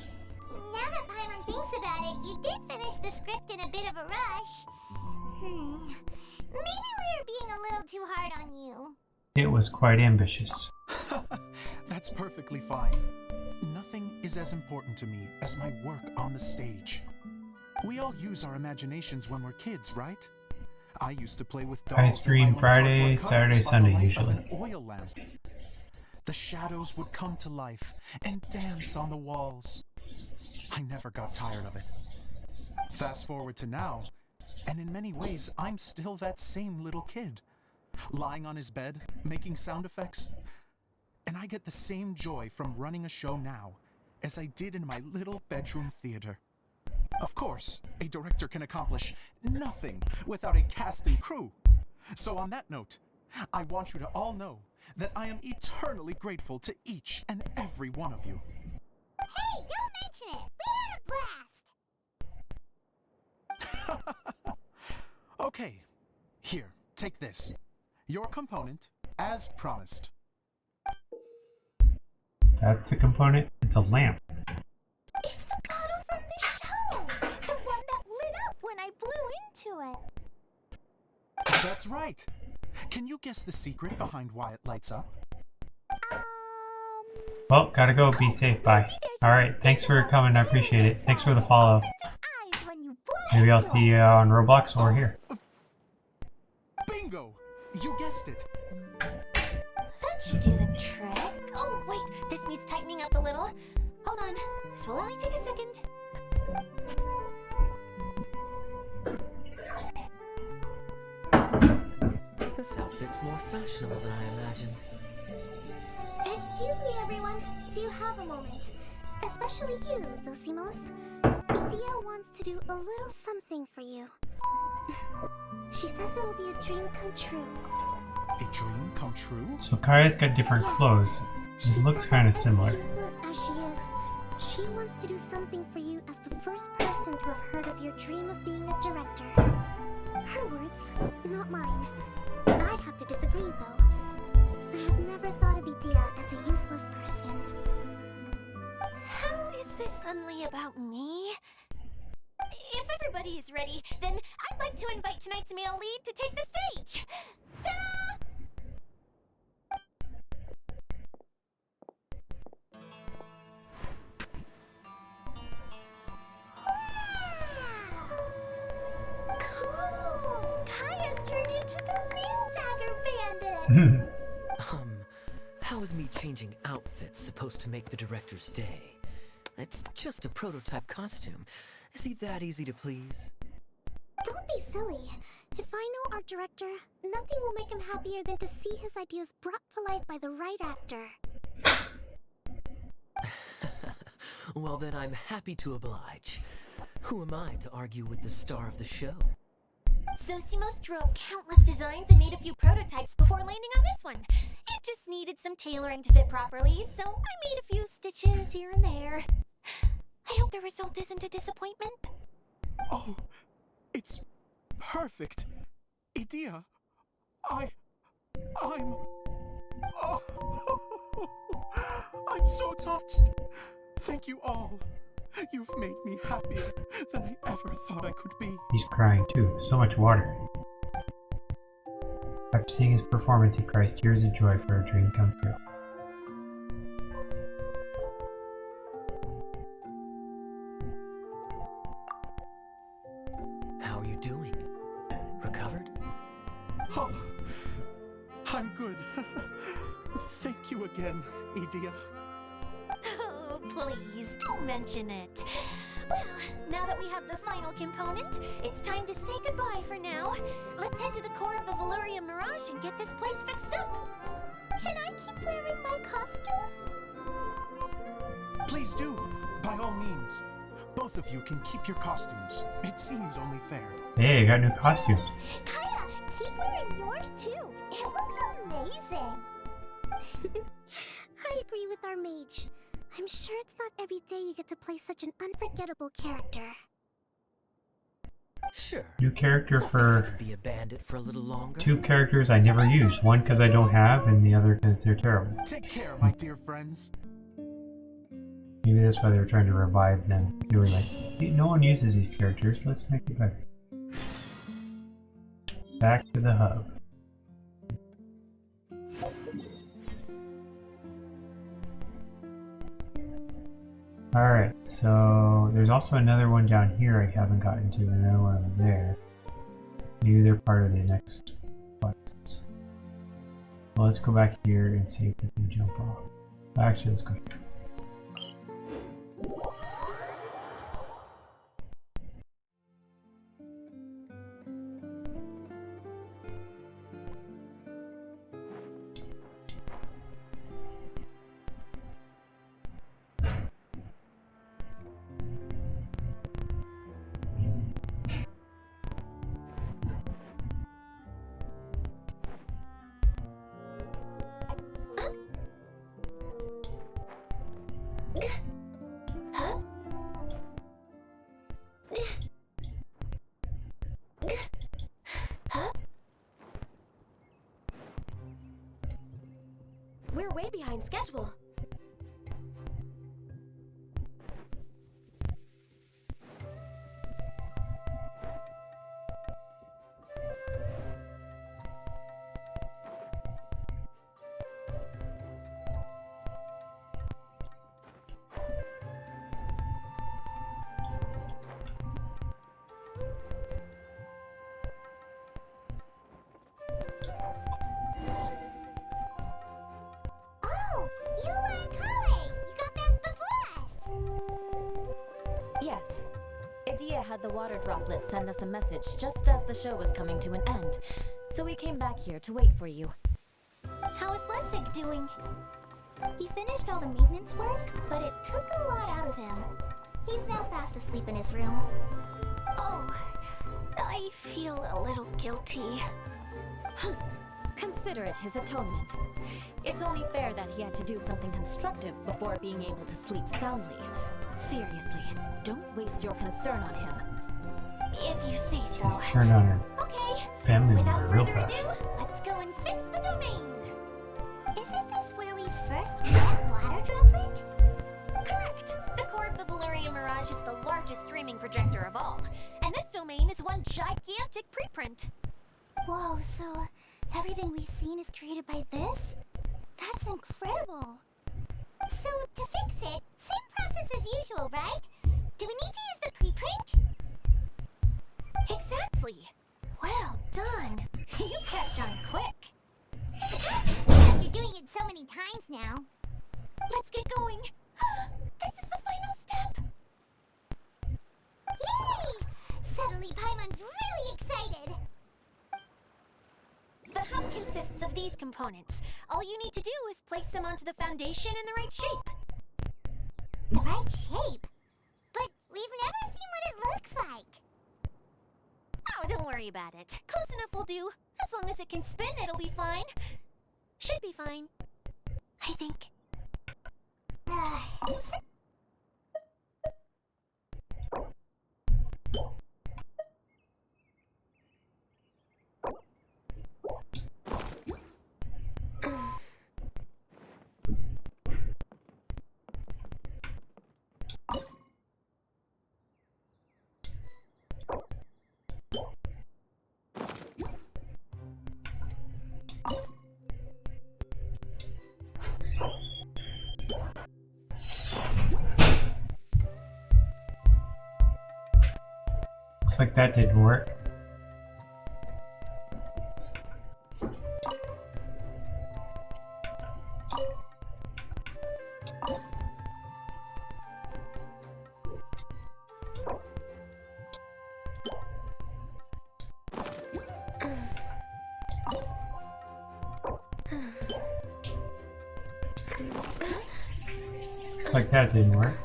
now that Paimon thinks about it, you did finish the script in a bit of a rush. Maybe we were being a little too hard on you. It was quite ambitious. That's perfectly fine. Nothing is as important to me as my work on the stage. We all use our imaginations when we're kids, right? I used to play with dolls. I in stream my own Friday, cardboard Saturday, cupboards by the Sunday light of usually. an oil lamp. The shadows would come to life and dance on the walls. I never got tired of it. Fast forward to now, and in many ways, I'm still that same little kid. Lying on his bed, making sound effects. And I get the same joy from running a show now as I did in my little bedroom theater. Of course, a director can accomplish nothing without a cast and crew. So on that note, I want you to all know that I am eternally grateful to each and every one of you. Hey, don't mention it. We had a blast. Okay, here, take this. Your component, as promised. That's the component. It's a lamp. It's the bottle from the show. The one that lit up when I blew into it. That's right. Can you guess the secret behind why it lights up? Well, gotta go. Be safe. Bye. Alright, thanks for coming. I appreciate it. Thanks for the follow. Eyes when you blow Maybe I'll into see you on Roblox or here. Bingo! You guessed it. That should do the trick. Oh, wait, this needs tightening up a little. Hold on, this will only take a second. This outfit's more fashionable than I imagined. Excuse me, everyone. Do you have a moment? Especially you, Zosimos. Adia wants to do a little something for you. She says it'll be a dream come true. A dream come true? So Kaya's got different clothes. It looks kind of similar. Useless as she is, she wants to do something for you as the first person to have heard of your dream of being a director. Her words, not mine. I'd have to disagree, though. I have never thought of Adia as a useless person. is this suddenly about me? If everybody is ready, then I'd like to invite tonight's male lead to take the stage. Ta-da! Cool! Kaya's turned into the real Dagger Bandit! How is me changing outfits supposed to make the director's day? It's just a prototype costume. Is he that easy to please? Don't be silly. If I know our director, nothing will make him happier than to see his ideas brought to life by the right actor. Well, then I'm happy to oblige. Who am I to argue with the star of the show? Sosimo stroked countless designs and made a few prototypes before landing on this one. It just needed some tailoring to fit properly, so I made a few stitches here and there. I hope the result isn't a disappointment. Oh, it's perfect. Idea, I'm... Oh, I'm so touched. Thank you all. You've made me happier than I ever thought I could be. He's crying too. So much water. After seeing his performance, he cries tears of joy for a dream come true. How are you doing? Recovered? Oh, I'm good. Thank you again, Idea. Oh, please, don't mention it. Well, now that we have the final component, it's time to say goodbye for now. Let's head to the core of the Veluria Mirage and get this place fixed up. Can I keep wearing my costume? Please do, by all means. Both of you can keep your costumes. It seems only fair. Hey, I got new costumes. Kaya, keep wearing yours too. It looks amazing. I agree with our mage. I'm sure it's not every day you get to play such an unforgettable character. Sure. New character I for could be a bandit for a little longer. 2 characters I never use. One because I don't have, and the other because they're terrible. Take care, my dear friends. Maybe that's why they were trying to revive them. They were like, "Hey, no one uses these characters, let's make it better." Back to the hub. Alright, so there's also another one down here I haven't gotten to, and another one over there. Maybe they're part of the next quests. Well, let's go back here and see if we can jump off. Actually, let's go here. We're way behind schedule. Oh, you and Kale! You got back before us! Yes. Idea had the water droplet send us a message just as the show was coming to an end, so we came back here to wait for you. How is Lessig doing? He finished all the maintenance work, but it took a lot out of him. He's now fast asleep in his room. Oh, I feel a little guilty. Consider it his atonement. It's only fair that he had to do something constructive before being able to sleep soundly. Seriously, don't waste your concern on him. If you say so. Let's turn on her Okay. family Without member real further fast. ado, let's go and fix the domain. Isn't this where we first met Water Droplet? Correct. The core of Media Mirage is the largest streaming projector of all, and this domain is one gigantic preprint. Whoa, so everything we've seen is created by this? That's incredible. So, to fix it, same process as usual, right? Do we need to use the preprint? Exactly. Well done. You catch on quick. After doing it so many times now. Let's get going. This is the final step. Yay! Suddenly Paimon's really excited. The hub consists of these components. All you need to do is place them onto the foundation in the right shape. The right shape? But we've never seen what it looks like. Oh, don't worry about it. Close enough will do. As long as it can spin, it'll be fine. Should be fine. I think. Looks like that didn't work. Looks like that didn't work.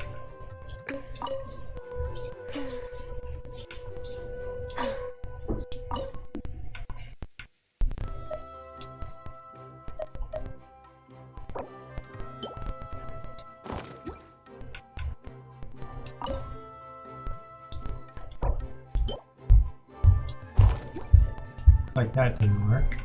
Looks like that didn't work.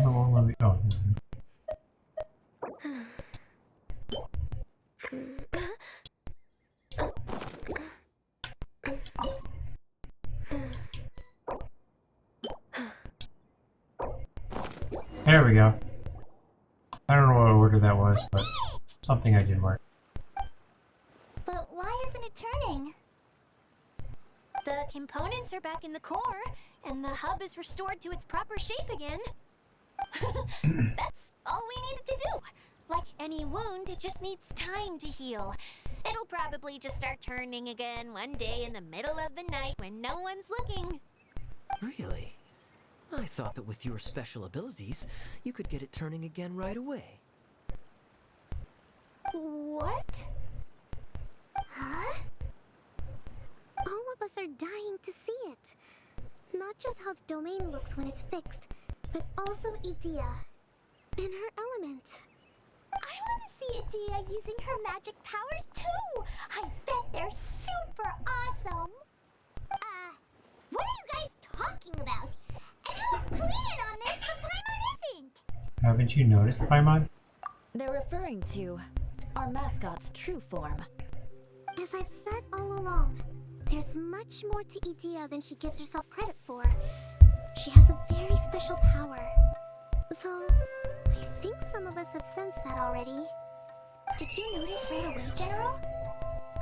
Oh, well, let me. Oh. There we go. I don't know what order that was, but something I did work. But why isn't it turning? The components are back in the core, and the hub is restored to its proper shape again. That's all we needed to do. Like any wound, it just needs time to heal. It'll probably just start turning again one day in the middle of the night when no one's looking. Really? I thought that with your special abilities, you could get it turning again right away. What? Huh? All of us are dying to see it. Not just how the domain looks when it's fixed, but also Edea and her element. I want to see Edea using her magic powers too! I bet they're super awesome! What are you guys talking about? And how's Clean on this, but Paimon isn't? Haven't you noticed, Paimon? They're referring to our mascot's true form. As I've said all along, there's much more to Edea than she gives herself credit for. She has a very special power. Though, I think some of us have sensed that already. Did you notice right away, General?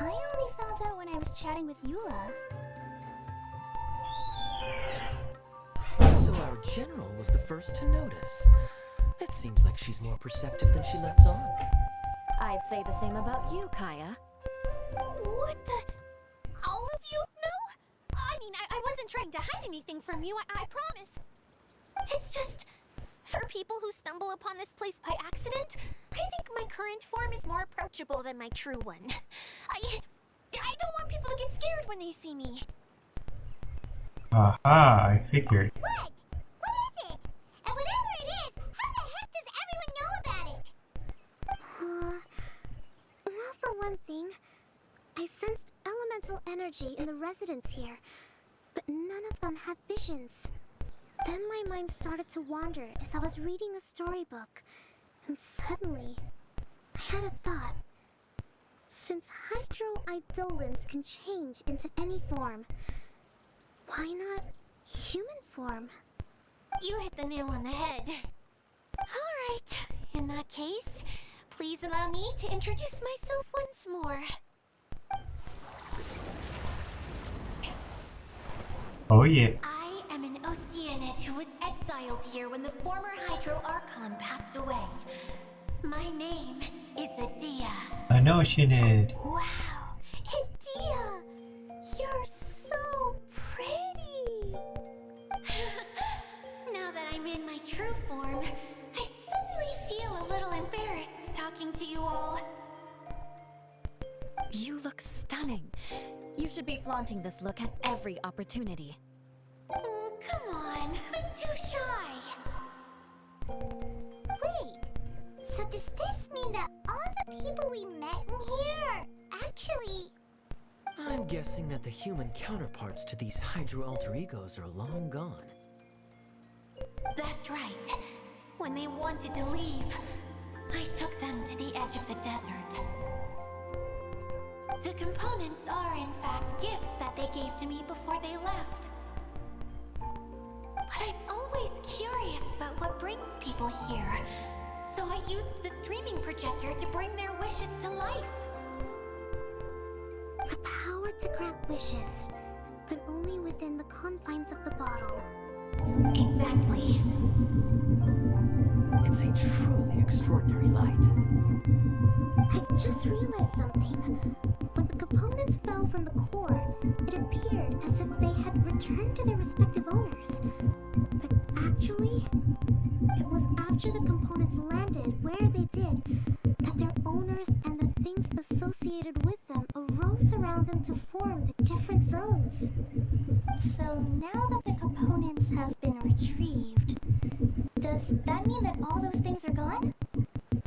I only found out when I was chatting with Eula. So our general was the first to notice. It seems like she's more perceptive than she lets on. I'd say the same about you, Kaya. What the? All of you? No? I mean, I wasn't trying to hide anything from you, I promise. It's just, for people who stumble upon this place by accident, I think my current form is more approachable than my true one. I don't want people to get scared when they see me. Aha, I figured. What? What is it? energy in the residents here, but none of them have visions. Then my mind started to wander as I was reading a storybook, and suddenly, I had a thought. Since hydroidolins can change into any form, why not human form? You hit the nail on the head. Alright, in that case, please allow me to introduce myself once more. Oh yeah. I am an Oceanid who was exiled here when the former Hydro Archon passed away. My name is Adia. I know she did. Wow, Adia! You're so pretty! Now that I'm in my true form, I suddenly feel a little embarrassed talking to you all. You look stunning. You should be flaunting this look at every opportunity. Oh, come on, I'm too shy. Wait, so does this mean that all the people we met in here are actually... I'm guessing that the human counterparts to these Hydro alter egos are long gone. That's right. When they wanted to leave, I took them to the edge of the desert. The components are in fact gifts that they gave to me before they left. But I'm always curious about what brings people here, so I used the streaming projector to bring their wishes to life. The power to grant wishes, but only within the confines of the bottle. Exactly. It's a truly extraordinary light. I've just realized something. When the components fell from the core, it appeared as if they had returned to their respective owners. But actually, it was after the components landed where they did that their owners and the things associated with them arose around them to form the different zones. So now that the components have been retrieved, does that mean that all those things are gone?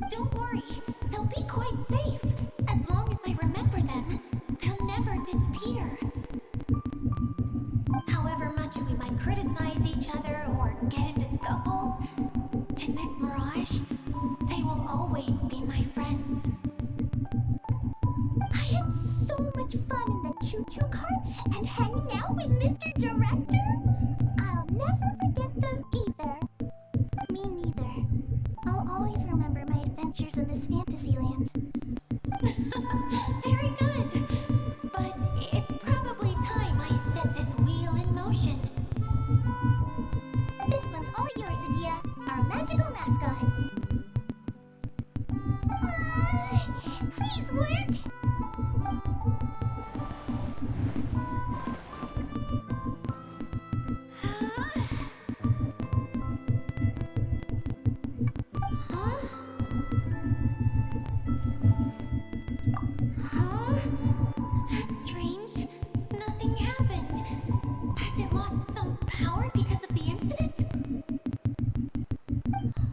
Don't worry, they'll be quite safe. As long as I remember them, they'll never disappear. However much we might criticize each other or get into scuffles, in this mirage, they will always be my friends. I had so much fun in the choo-choo cart and hanging out with Mr. Director. I'll never forget them either. Me neither. I'll always remember my adventures in this fantasy land. Very good. But it's probably time I set this wheel in motion. This one's all yours, Adia, our magical mascot. Please work. That's strange. Nothing happened. Has it lost some power because of the incident?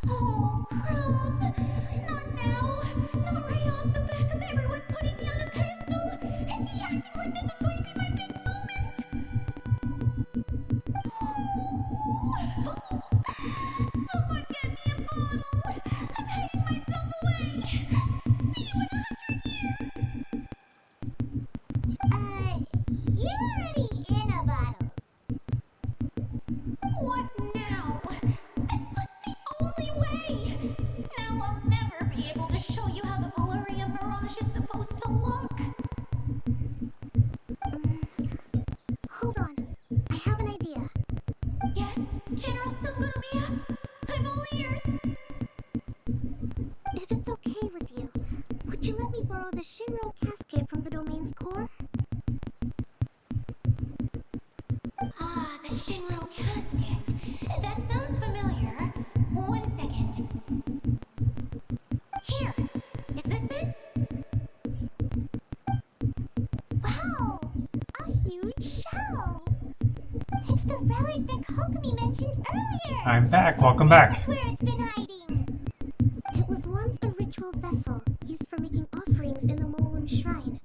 Oh, crumbs! Not now! Not right off the back of everyone putting me on a pedestal and me acting like this is going to be my big moment! Someone get me a bottle! I'm hiding myself away! See you in 100 years! You're already in a bottle. What now? This was the only way! Now I'll never be able to show you how the Valyria Mirage is supposed to look! Hold on. I have an idea. Yes, General Sangonomiya? I'm all ears! If it's okay with you, would you let me borrow the Shinro casket from the domain's core? Ah, the Shinro casket. That sounds familiar. 1 second. Here! Is this it? Wow! A huge shell! It's the relic that Kokomi mentioned earlier! I'm back. Welcome back. That's where it's been hiding! It was once a ritual vessel used for making offerings in the Molun Shrine.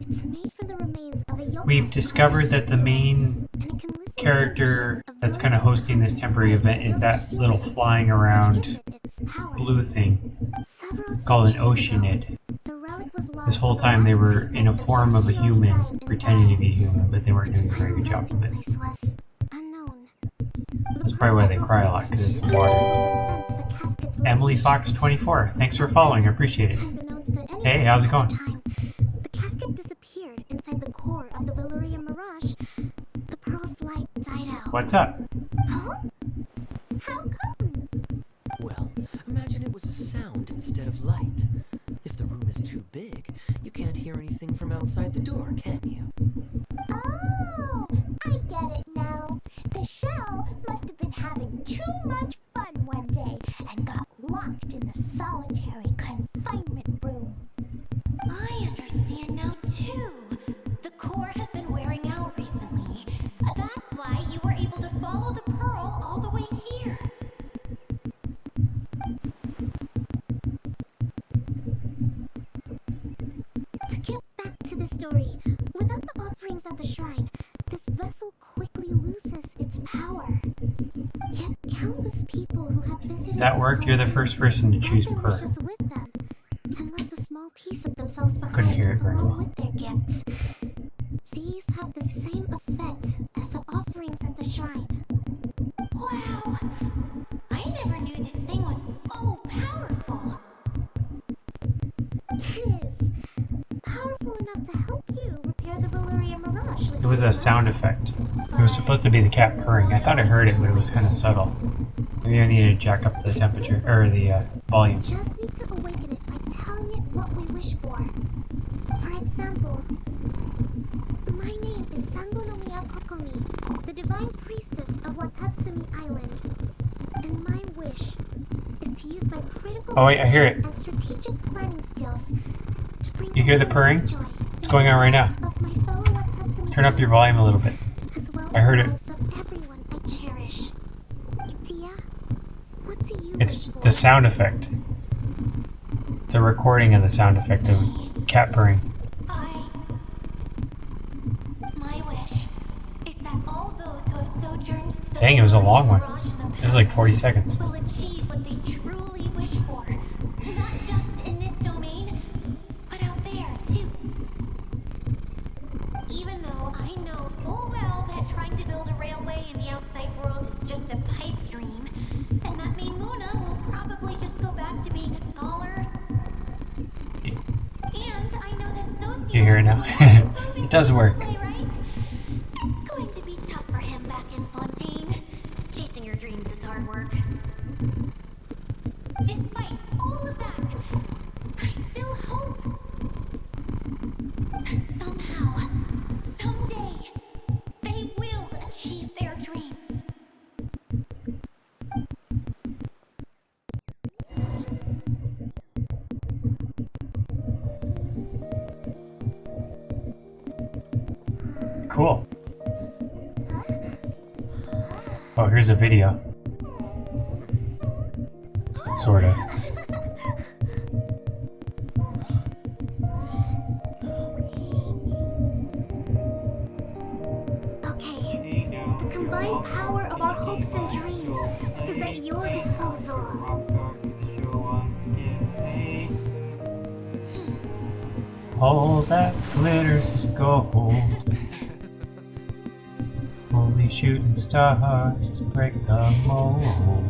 It's made from the remains of of a yokai We've discovered that the main and it can listen to character wishes of that's those kind of who hosting this temporary event is that little flying around its power. blue thing Several called an centuries ago, Oceanid. the relic was lost This whole when time they last were in a princess form of a Hashiro human, died in pretending to battle. be human, but they weren't doing a Its very good final job of it. resting place was unknown. That's probably why they cry a lot, because it's water. Emily Fox 24, thanks for following, I appreciate it. Hey, how's it going? The casket disappeared inside the core of the Valyria Mirage. The pearl's light died out. What's up? Huh? How come? Well, imagine it was a sound instead of light. If the room is too big, you can't hear anything from outside the door, can you? Oh, I get it now. The shell must have been having too much fun one day and got locked in the solitary confinement room. I understand now too. The core has been wearing out recently. That's why you were able to follow the pearl all the way here. To get back to the story, without the offerings at the shrine, this vessel quickly loses its power. Yet countless people who have visited That work? You're the first person to choose brought per. their wishes with them and left a small piece of themselves behind Couldn't hear it very along well. with their gifts. These have the same effect as the offerings at the shrine. Wow! I never knew this thing was so powerful. It is powerful enough to help you repair the Valyria Mirage. It was a sound effect. It was supposed to be the cat purring. I thought I heard it, but it was kind of subtle. Maybe I needed to jack up the temperature, or the volume. Just need to awaken it by telling it what we wish for. For example, my name is Sangonomiya Kokomi, the divine priestess of Watatsumi Island. And my wish is to use my critical Oh wait, I hear it. and strategic planning skills to bring You hear the purring? joy It's going on right now. of my fellow Watatsumi Turn up your volume a little bit. as well as I heard the it. lives of everyone I cherish. Tia, what do you It's wish for? the sound effect. It's a recording of the sound effect of cat purring. My wish is that all those who have sojourned to the Dang, it was a long one. Mirage in the It was like 40 seconds. will achieve what they truly wish for. Not just in this domain, but out there too. Even though I know full well that trying to build a railway in the outside world is just a pipe dream, and that Maimuna will probably just go back to being a scholar. And I know that Socio You hear it now? It does work. It's going to be tough for him back in Fontaine. Chasing your dreams is hard work. Despite all of that, I still hope that somehow, someday, they will achieve their dreams. Cool. Oh, here's a video. Sort of. Okay, the combined power of our hopes and dreams is at your disposal. All that glitters is gold. Only shooting stars break the mold.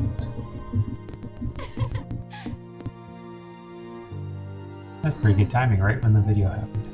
That's pretty good timing, right when the video happened.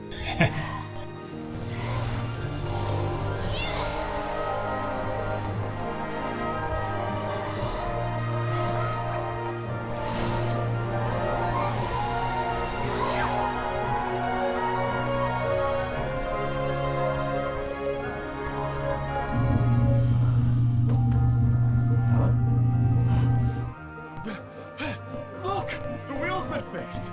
Look! The wheel's been fixed!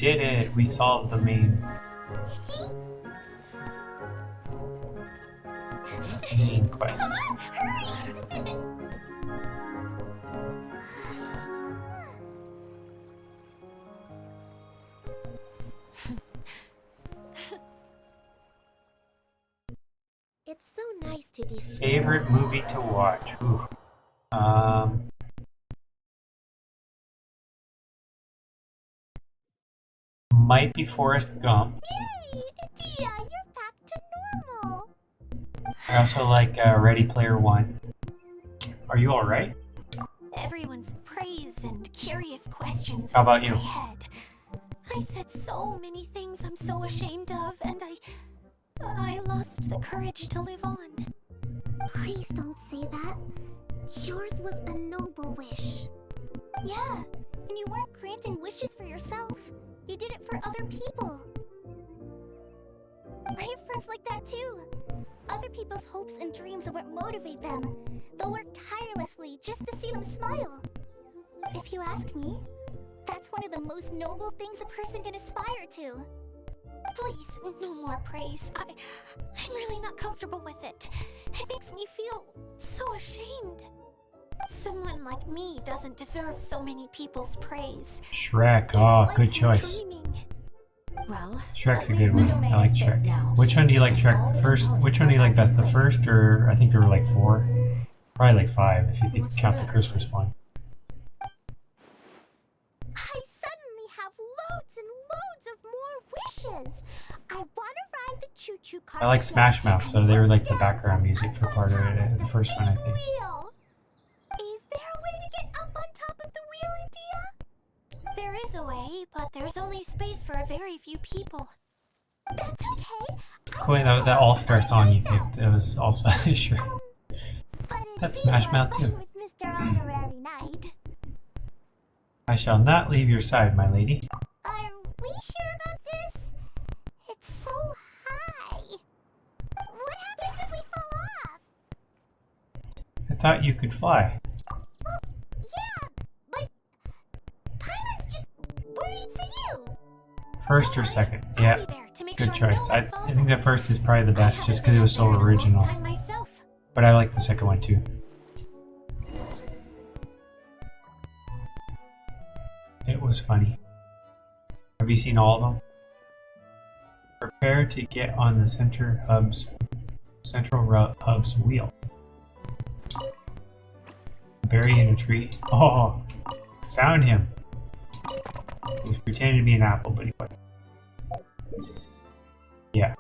did it! We solved the main quest. Come on, hurry! It's so nice to destroy. Favorite movie to watch? Ooh. Might be Forrest Gump. Yay! Dia, you're back to normal. I also like Ready Player One. Are you alright? Everyone's praise and curious questions How about went to you? my head. I said so many things I'm so ashamed of, and I lost the courage to live on. Please don't say that. Yours was a noble wish. Yeah, and you weren't granting wishes for yourself. You did it for other people. I have friends like that too. Other people's hopes and dreams are what motivate them. They'll work tirelessly just to see them smile. If you ask me, that's one of the most noble things a person can aspire to. Please, no more praise. I'm really not comfortable with it. It makes me feel so ashamed. Someone like me doesn't deserve so many people's praise. Shrek. Oh, It's like good I'm choice. dreaming. Well, Shrek's a at good least the one. domain I like is fixed Shrek. now. Which one do you like, Shrek? The first? Which one do you like best? The first, or I think there were like 4? Probably like 5 if you could count the Christmas one. I suddenly have loads and loads of more wishes. I want to ride the choo-choo car. I like again, Smash Mouth, so and they were look like the down background music for part of it, the first one, I think. wheel. Is there a way to get up on top of the wheel, India? There is a way, but there's only space for a very few people. That's okay. Cool, that was that All-Star song you picked. It was also sure. But That's Smash Mouth too. with Mr. Honorary Knight. I shall not leave your side, my lady. Are we sure about this? It's so high. What happens if we fall off? I thought you could fly. Well, yeah, but Paimon's just worried for you. First or second? I'll Yeah, be there to make good sure no choice. one I falls think the off. first is probably the best, I just haven't because it was been so up there in a long original. time myself. But I like the second one too. It was funny. Have you seen all of them? Prepare to get on the central hub's wheel. Berry in a tree. Oh, found him. He was pretending to be an apple, but he wasn't. Yeah.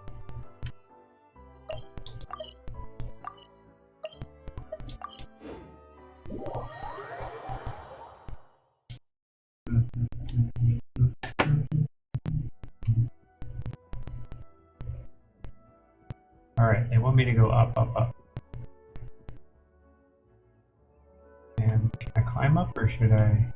Alright, they want me to go up, up, up. And can I climb up or should I?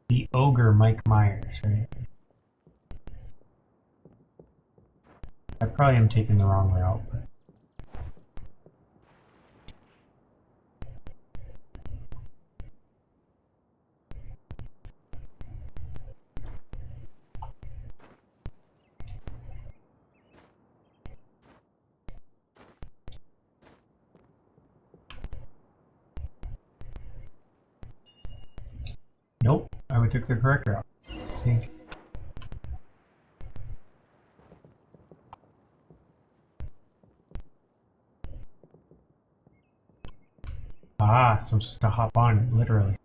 The ogre Mike Myers, right? I probably am taking the wrong route, but. Nope, I took the correct route. I think. Ah, so I'm supposed to hop on it, literally.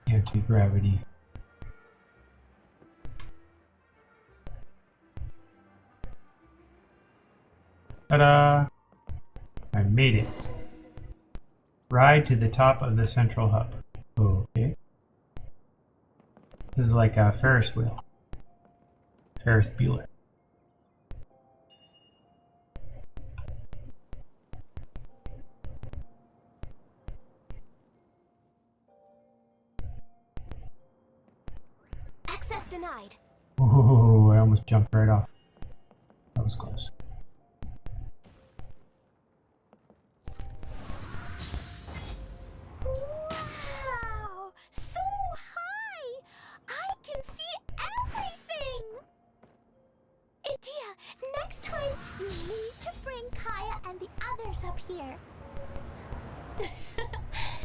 Anti-gravity. Ta-da! I made it. Ride to the top of the central hub. Okay. This is like a Ferris wheel. Ferris Bueller. denied. Ooh, I almost jumped right off. That was close. Wow! So high! I can see everything! Idea, next time you need to bring Kaya and the others up here.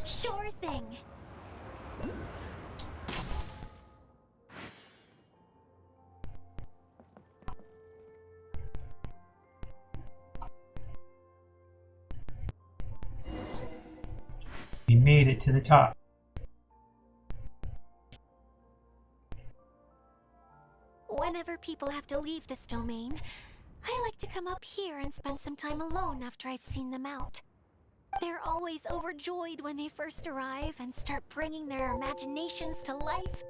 Sure thing. We made it to the top. Whenever people have to leave this domain, I like to come up here and spend some time alone after I've seen them out. They're always overjoyed when they first arrive and start bringing their imaginations to life.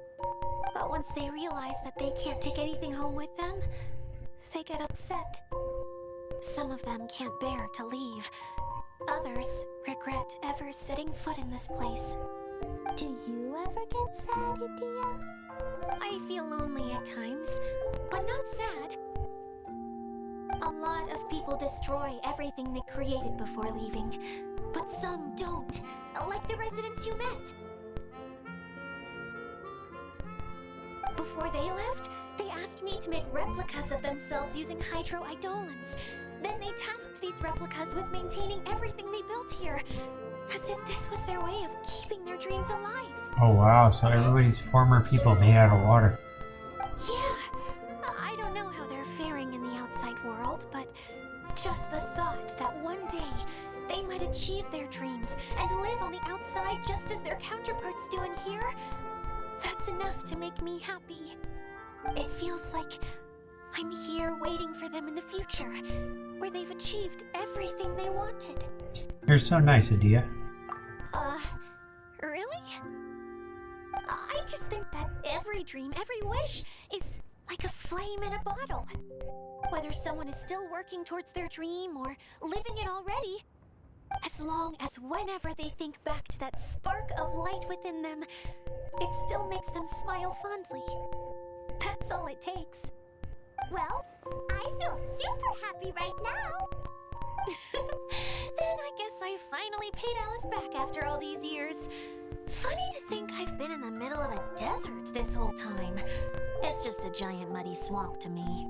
But once they realize that they can't take anything home with them, they get upset. Some of them can't bear to leave. Others regret ever setting foot in this place. Do you ever get sad, Idea? I feel lonely at times, but not sad. A lot of people destroy everything they created before leaving, but some don't, like the residents you met. Before they left, they asked me to make replicas of themselves using hydroidolins. Then they tasked these replicas with maintaining everything they built here, as if this was their way of keeping their dreams alive. Oh wow, so everybody's former people made out of water. Yeah, I don't know how they're faring in the outside world, but just the thought that one day they might achieve their dreams and live on the outside just as their counterparts do in here, that's enough to make me happy. It feels like I'm here waiting for them in the future, where they've achieved everything they wanted. You're so nice, Idea. Really? I just think that every dream, every wish is like a flame in a bottle. Whether someone is still working towards their dream or living it already, as long as whenever they think back to that spark of light within them, it still makes them smile fondly. That's all it takes. Well, I feel super happy right now. Then I guess I finally paid Alice back after all these years. Funny to think I've been in the middle of a desert this whole time. It's just a giant muddy swamp to me.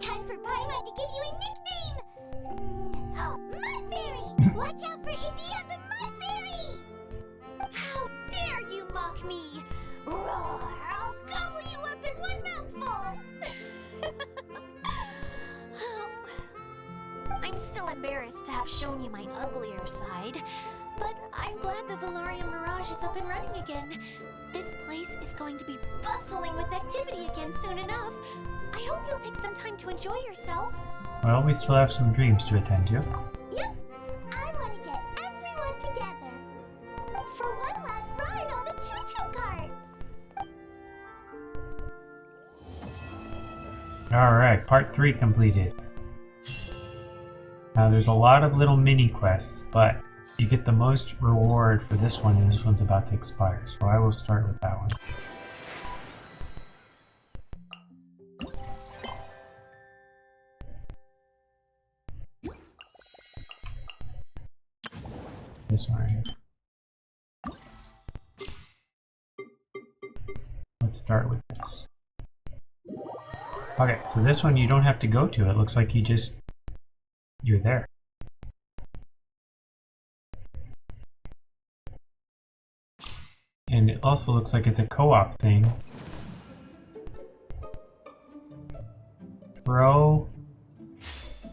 Time for Paimon to give you a nickname! Mud Fairy! Watch out for Idea the Mud Fairy! How dare you mock me! Roar! I'll gobble you up in one mouthful! I'm still embarrassed to have shown you my uglier side, but I'm glad the Valorian Mirage is up and running again. This place is going to be bustling with activity again soon enough. I hope you'll take some time to enjoy yourselves. Well, we still have some dreams to attend to. Yep, I want to get everyone together for one last ride on the choo-choo cart. Alright, part 3 completed. Now there's a lot of little mini quests, but you get the most reward for this one, and this one's about to expire, so I will start with that one. This one right here. Let's start with this. Okay, so this one you don't have to go to. It looks like you're there. And it also looks like it's a co-op thing. Throw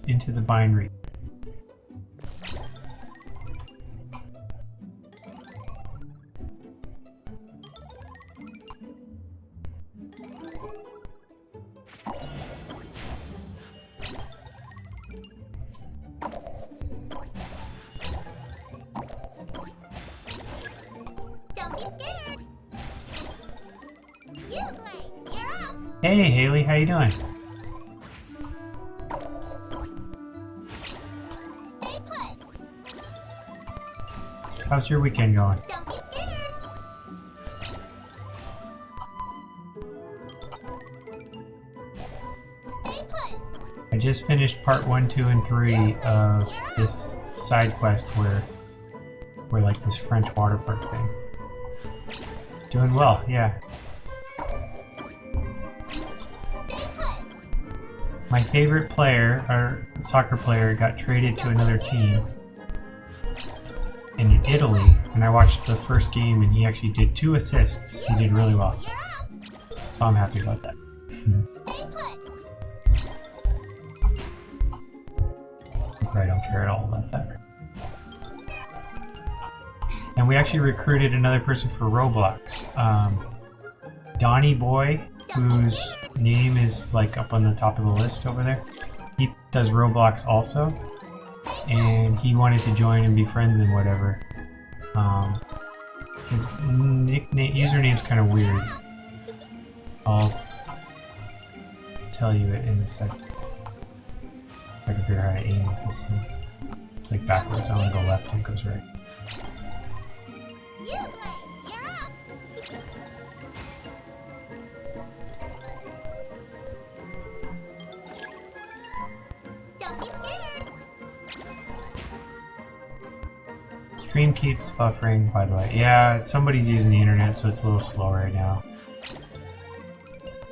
into the vine reap. Don't be scared. Uglay, you're up. Hey Haley, how you doing? Stay put. How's your weekend going? Don't be scared. Stay put. I just finished part 1, 2, and 3 of this side quest where we're like this French water park thing. Doing well, yeah. My favorite player, our soccer player, got traded to another team in Italy, and I watched the first game and he actually did 2 assists. He did really well. So I'm happy about that. I don't care at all about that. And we actually recruited another person for Roblox. Donnie Boy, whose name is like up on the top of the list over there. He does Roblox also. And he wanted to join and be friends and whatever. His username's kind of weird. I'll tell you it in a second. I can figure out how to aim with this thing. It's like backwards. I want to go left and it goes right. Stream keeps buffering, by the way. Yeah, somebody's using the internet, so it's a little slow right now.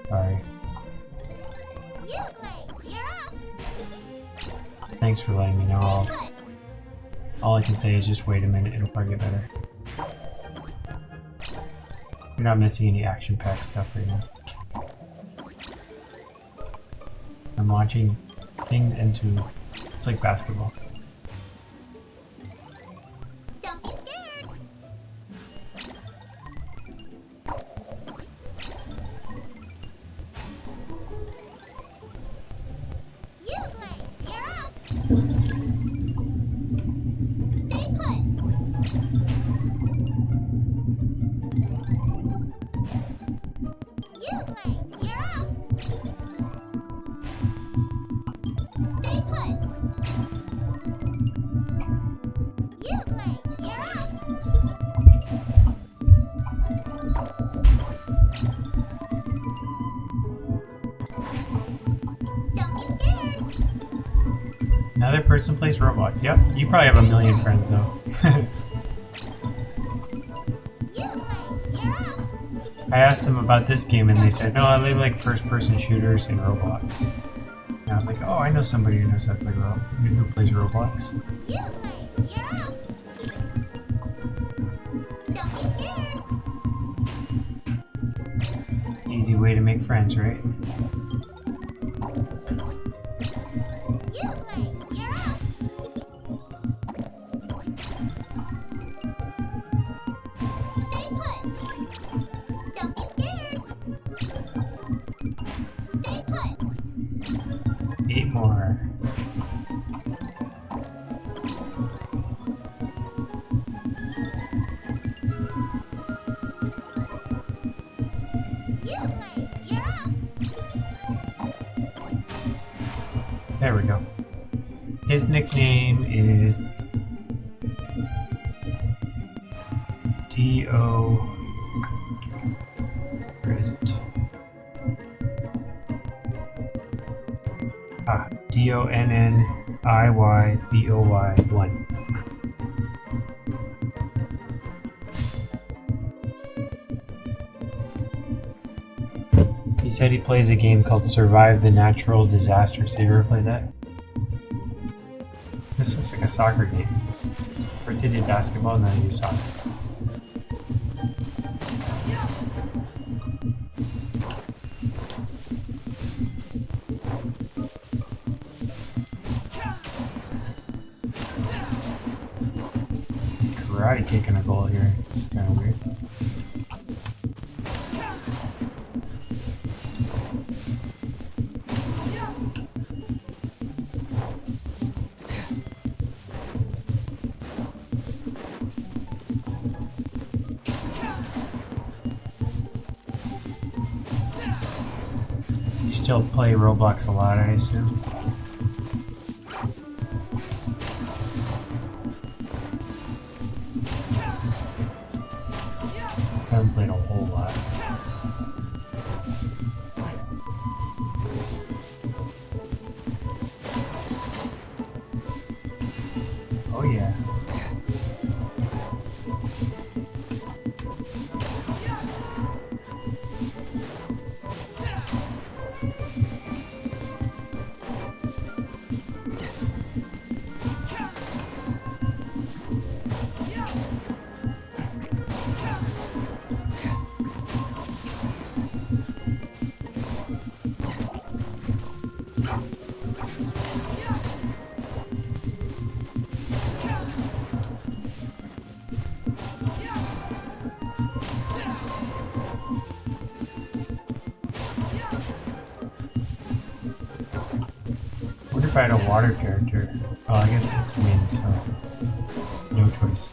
Sorry. Thanks for letting me know. All I can say is just wait a minute, it'll probably get better. You're not missing any action-packed stuff right now. I'm launching things into... It's like basketball. Another person plays Roblox. Yep, you probably have a million friends though. I asked them about this game and they said, no, I like first-person shooters in Roblox. And I was like, oh, I know somebody who knows how to play who plays Roblox. Easy way to make friends, right? There we go. His nickname is D-O... Where is it? Ah, D-O-N-N-I-Y-B-O-Y 1. He said he plays a game called Survive the Natural Disasters. Have you ever played that? This looks like a soccer game. First they did basketball and then they do soccer. He's karate kicking a goal here. It's kind of weird. Still play Roblox a lot, I assume. I haven't played a whole lot. if I had a water character. Oh, I guess it's wind, so no choice.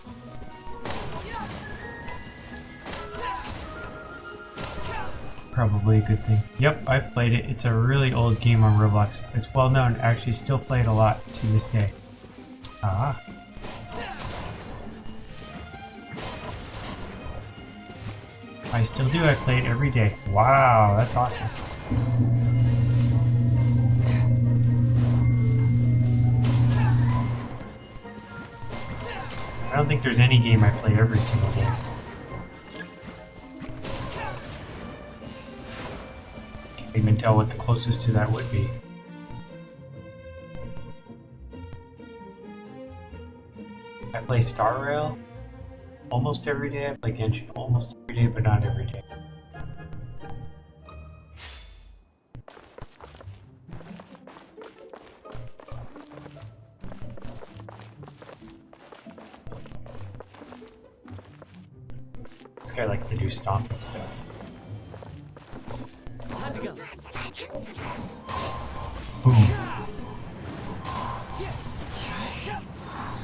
Probably a good thing. Yep, I've played it. It's a really old game on Roblox. It's well known, actually still played a lot to this day. Ah. I still do, I play it every day. Wow, that's awesome. I don't think there's any game I play every single day. Can't even tell what the closest to that would be. I play Star Rail almost every day. I play Genshin almost every day, but not every day. This guy likes to do stomping stuff. Time to go. Boom.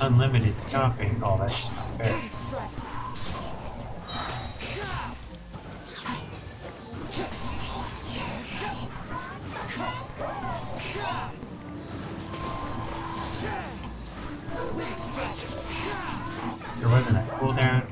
Unlimited stomping. Oh, that's just not fair. There wasn't a cooldown.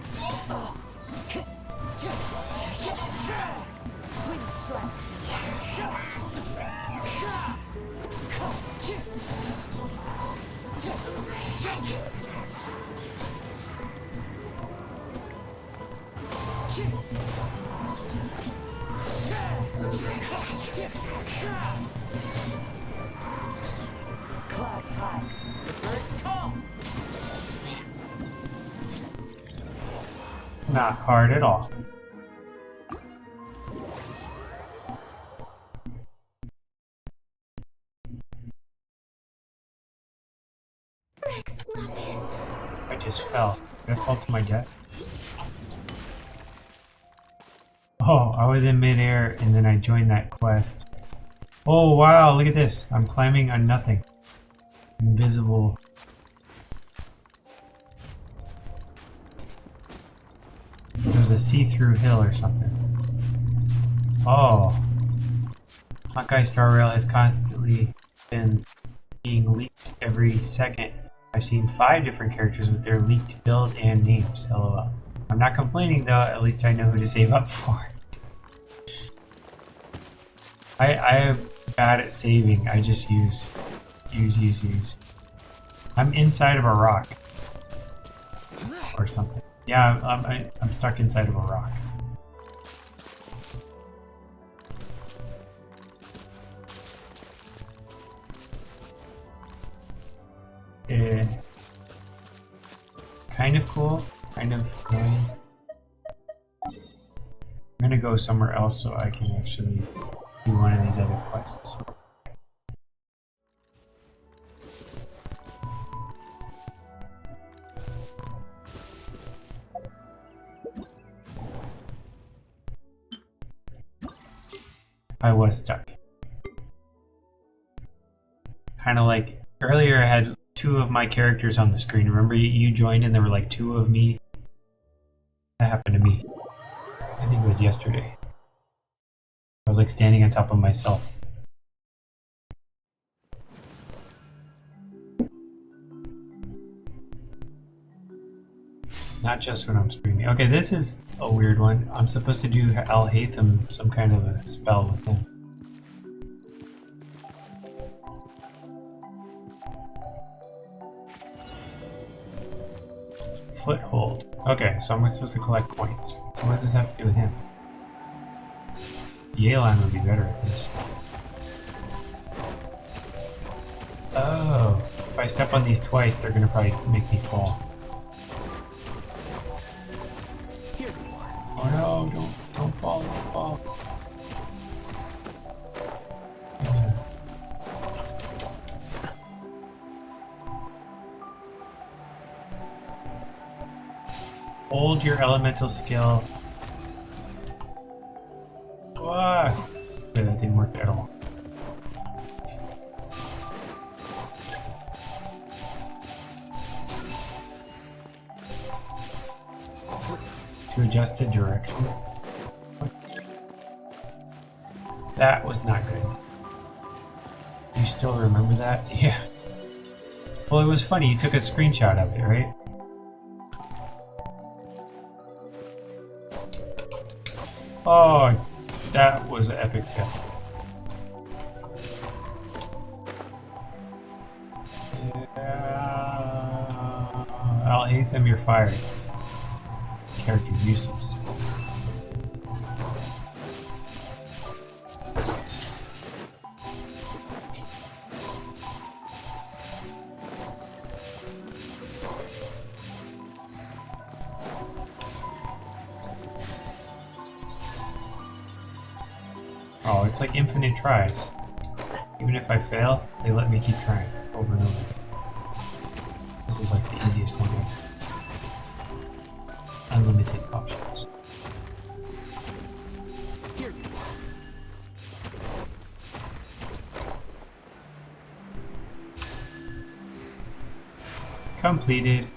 Clouds high. The birds call. Not hard at all. Rex Lapis. I just fell. Did I fall to my death? Oh, I was in midair and then I joined that quest. Oh wow, look at this. I'm climbing on nothing. Invisible. There's a see-through hill or something. Oh. Hawkeye Star Rail has constantly been being leaked every second. I've seen 5 different characters with their leaked build and names. LOL. I'm not complaining though, at least I know who to save up for. I am bad at saving. I just use. I'm inside of a rock. Or something. Yeah, I'm stuck inside of a rock. Kind of cool, kind of annoying. I'm gonna go somewhere else so I can actually do one of these other quests. I was stuck. Kind of like earlier I had 2 of my characters on the screen. Remember you joined and there were like 2 of me? That happened to me. I think it was yesterday. I was like standing on top of myself. Not just when I'm streaming. Okay, this is a weird one. I'm supposed to do Alhaitham, some kind of a spell with him. Foothold. Okay, so I'm supposed to collect coins. So what does this have to do with him? Yelan would be better at this. Oh, if I step on these twice, they're gonna probably make me fall. Oh no, don't fall, don't fall. Hold your elemental skill. Ah, okay, that didn't work at all. adjusted direction. That was not good. You still remember that? Yeah. Well, it was funny. You took a screenshot of it, right? Oh, that was an epic fail. Anytime you're fired, this character's useless. Oh, it's like infinite tries. Even if I fail, they let me keep trying over and over. This is like the easiest one here. Unlimited options. Here. Completed.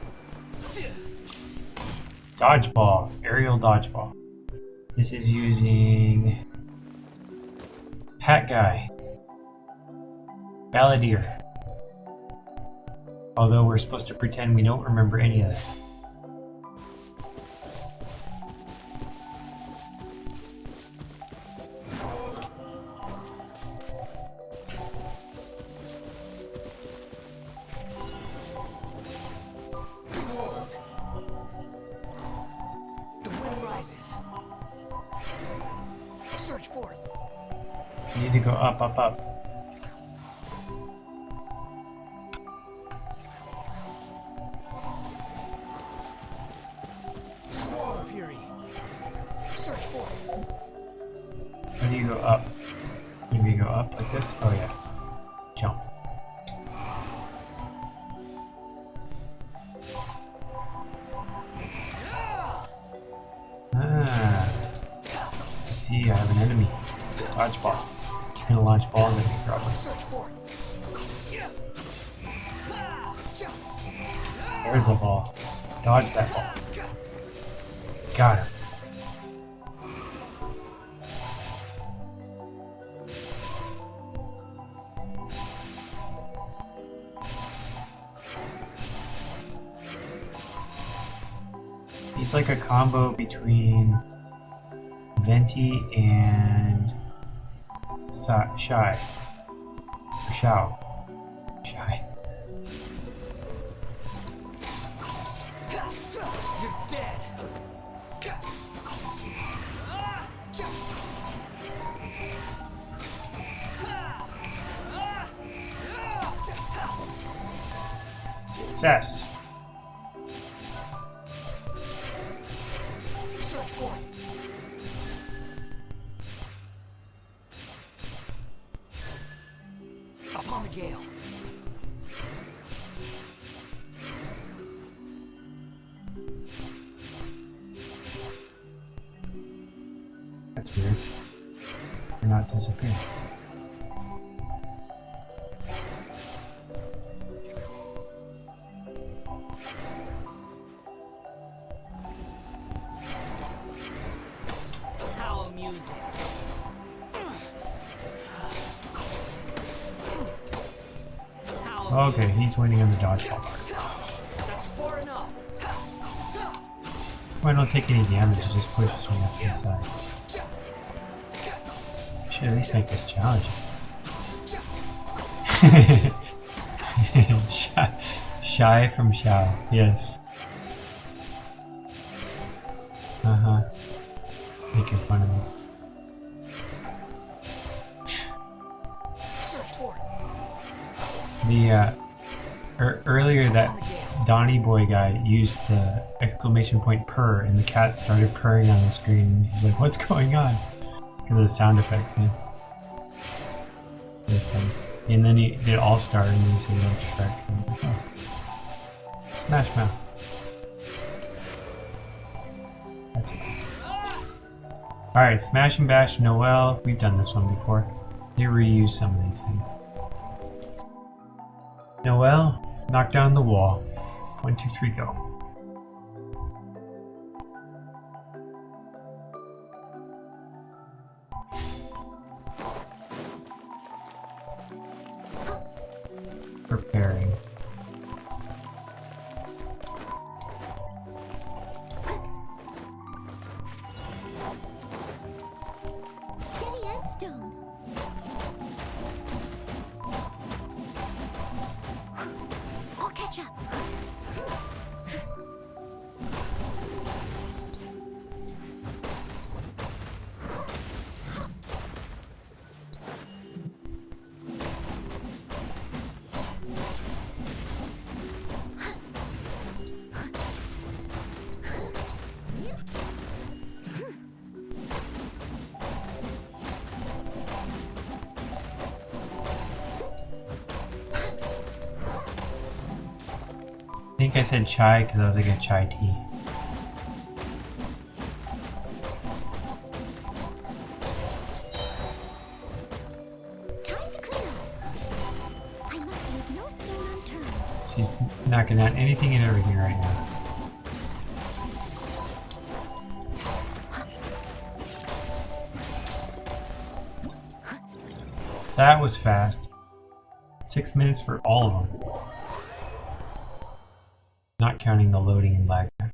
Dodgeball. Aerial dodgeball. This is using Hat Guy. Balladeer. Although we're supposed to pretend we don't remember any of that. The wind rises. Search for it. You need to go up, up, up. Swarm Fury. Search for it. How do you go up? Maybe you go up like this? Oh yeah. Jump. Ah. I see, I have an enemy. Dodgeball. He's gonna launch balls at me probably. Search for it. There's a ball. Dodge that ball. Got him. He's like a combo between Venti and Shy. Or Shao. Shy. You're dead. Success. Search for it. Upon the gale. That's weird. You're not disappearing. How amusing. Okay, he's winning on the dodgeball. That's far enough. I don't take any damage, it just pushes me off to the side. Should at least make this challenging. Shy from Shao, yes. Uh-huh. Making fun of me. Search for it. The, earlier that Donnie Boy guy used the exclamation point purr and the cat started purring on the screen. He's like, what's going on? Because of the sound effect thing. It was funny. And then he did All-Star and then he said like Shrek. And I'm like, oh. Smash Mouth. That's it. Alright, Smash and Bash Noelle. We've done this one before. They reuse some of these things. Noelle, knock down the wall. 1, 2, 3, go. Preparing. Steady as stone. I'll catch up. I think I said chai because I was thinking chai tea. Time to clean up. I must leave no stone unturned. She's knocking out anything and everything right now. That was fast. 6 minutes for all of them. Not counting the loading and lag time.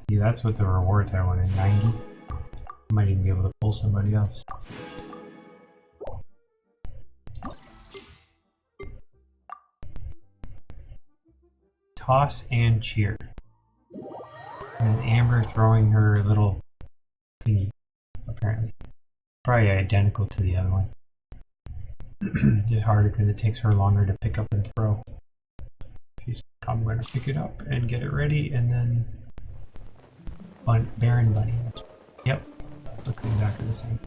See, that's what the rewards I wanted. 90. I might even be able to pull somebody else. Toss and cheer. There's Amber throwing her little thingy, apparently. Probably identical to the other one. Just harder because it takes her longer to pick up and throw. I'm going to pick it up and get it ready, and then Baron Bunny. Yep, looks exactly the same.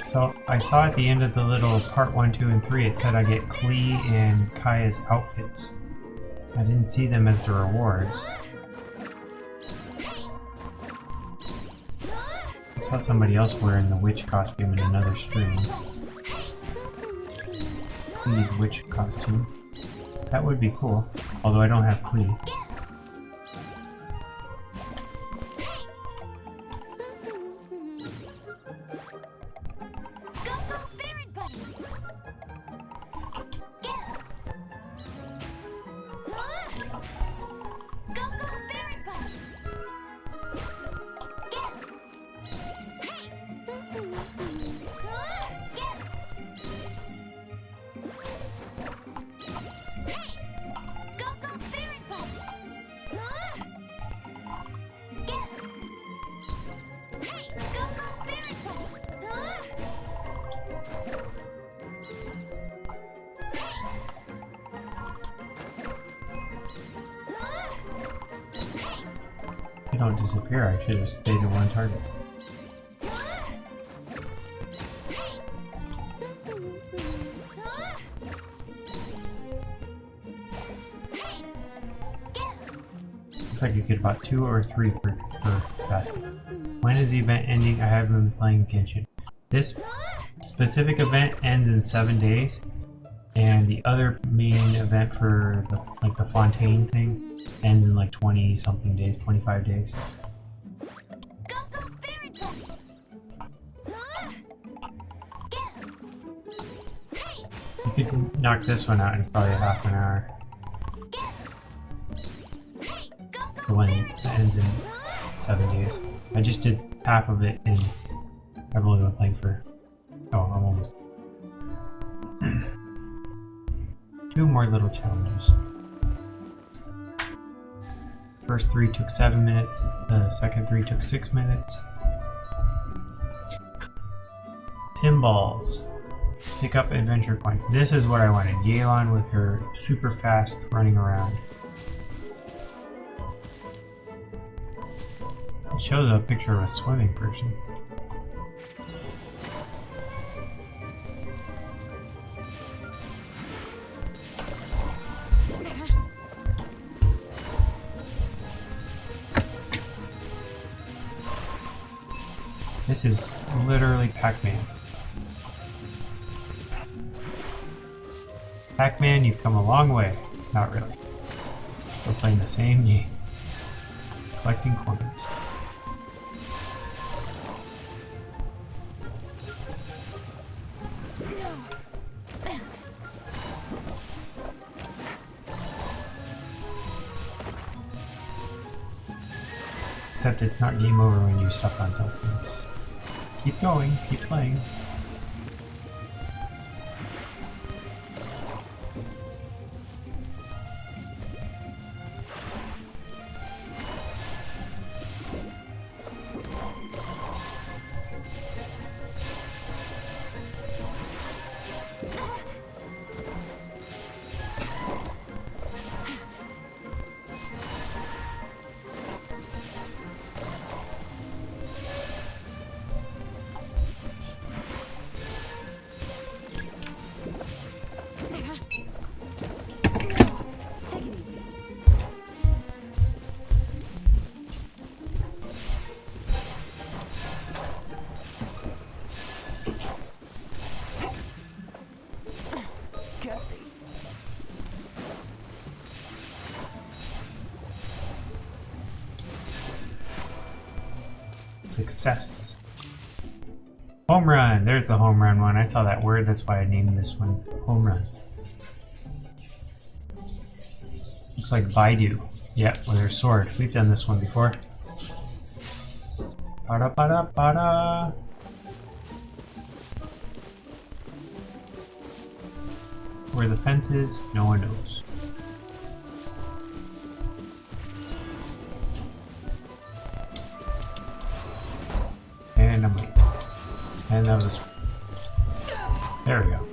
So I saw at the end of the little part 1, 2, and 3, it said I get Klee and Kaya's outfits. I didn't see them as the rewards. I saw somebody else wearing the witch costume in another stream. Klee's witch costume. That would be cool, although I don't have Klee. They don't disappear, I should have stayed at one target. Looks like you get about 2 or 3 per basket. When is the event ending? I haven't been playing Genshin. This specific event ends in 7 days, and the other main event for the Fontaine thing ends in like 20 something days, 25 days. You could knock this one out in probably half an hour. The one that ends in 7 days. I just did half of it in I've only been playing for... Oh, I'm almost... 2 more little challenges. First 3 took 7 minutes, the second 3 took 6 minutes. Pinballs. Pick up adventure points. This is what I wanted. Yelan with her super fast running around. It shows a picture of a swimming person. This is literally Pac-Man. Pac-Man, you've come a long way. Not really. Still playing the same game. Collecting coins. Except it's not game over when you stop on something. It's keep going, keep playing. Success. Home run! There's the home run one. I saw that word, that's why I named this one home run. Looks like Baidu. Yeah, with her sword. We've done this one before. Bada bada bada! Where the fence is, no one knows. And I'm late. And that was a... There we go.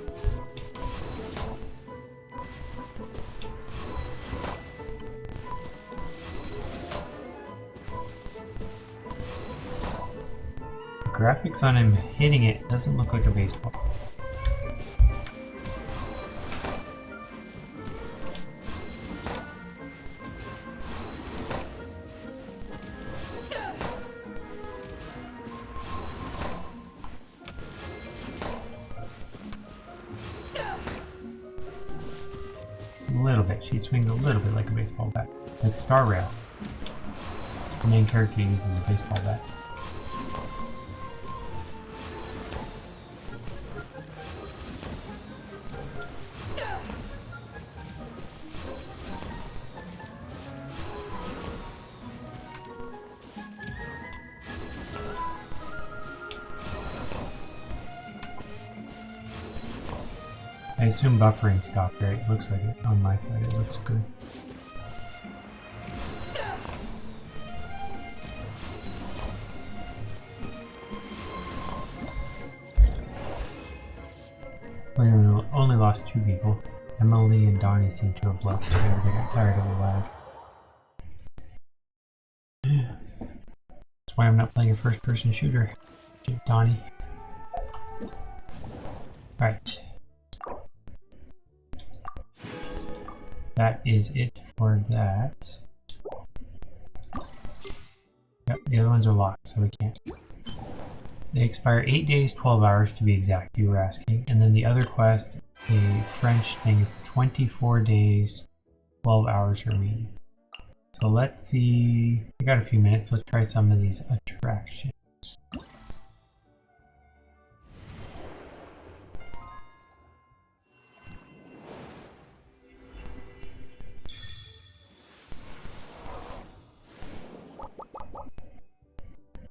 The graphics on him hitting it doesn't look like a baseball. A little bit. She swings a little bit like a baseball bat. Like Star Rail. The main character uses a baseball bat. I assume buffering stopped, right? It looks like it on my side. It looks good. We only lost 2 people. Emily and Donnie seem to have left. They got tired of the lag. That's why I'm not playing a first-person shooter. Donnie. Alright. That is it for that. Yep, the other ones are locked, so we can't. They expire 8 days, 12 hours to be exact, you were asking. And then the other quest, the French thing, is 24 days, 12 hours remaining. So let's see. We got a few minutes. Let's try some of these attractions.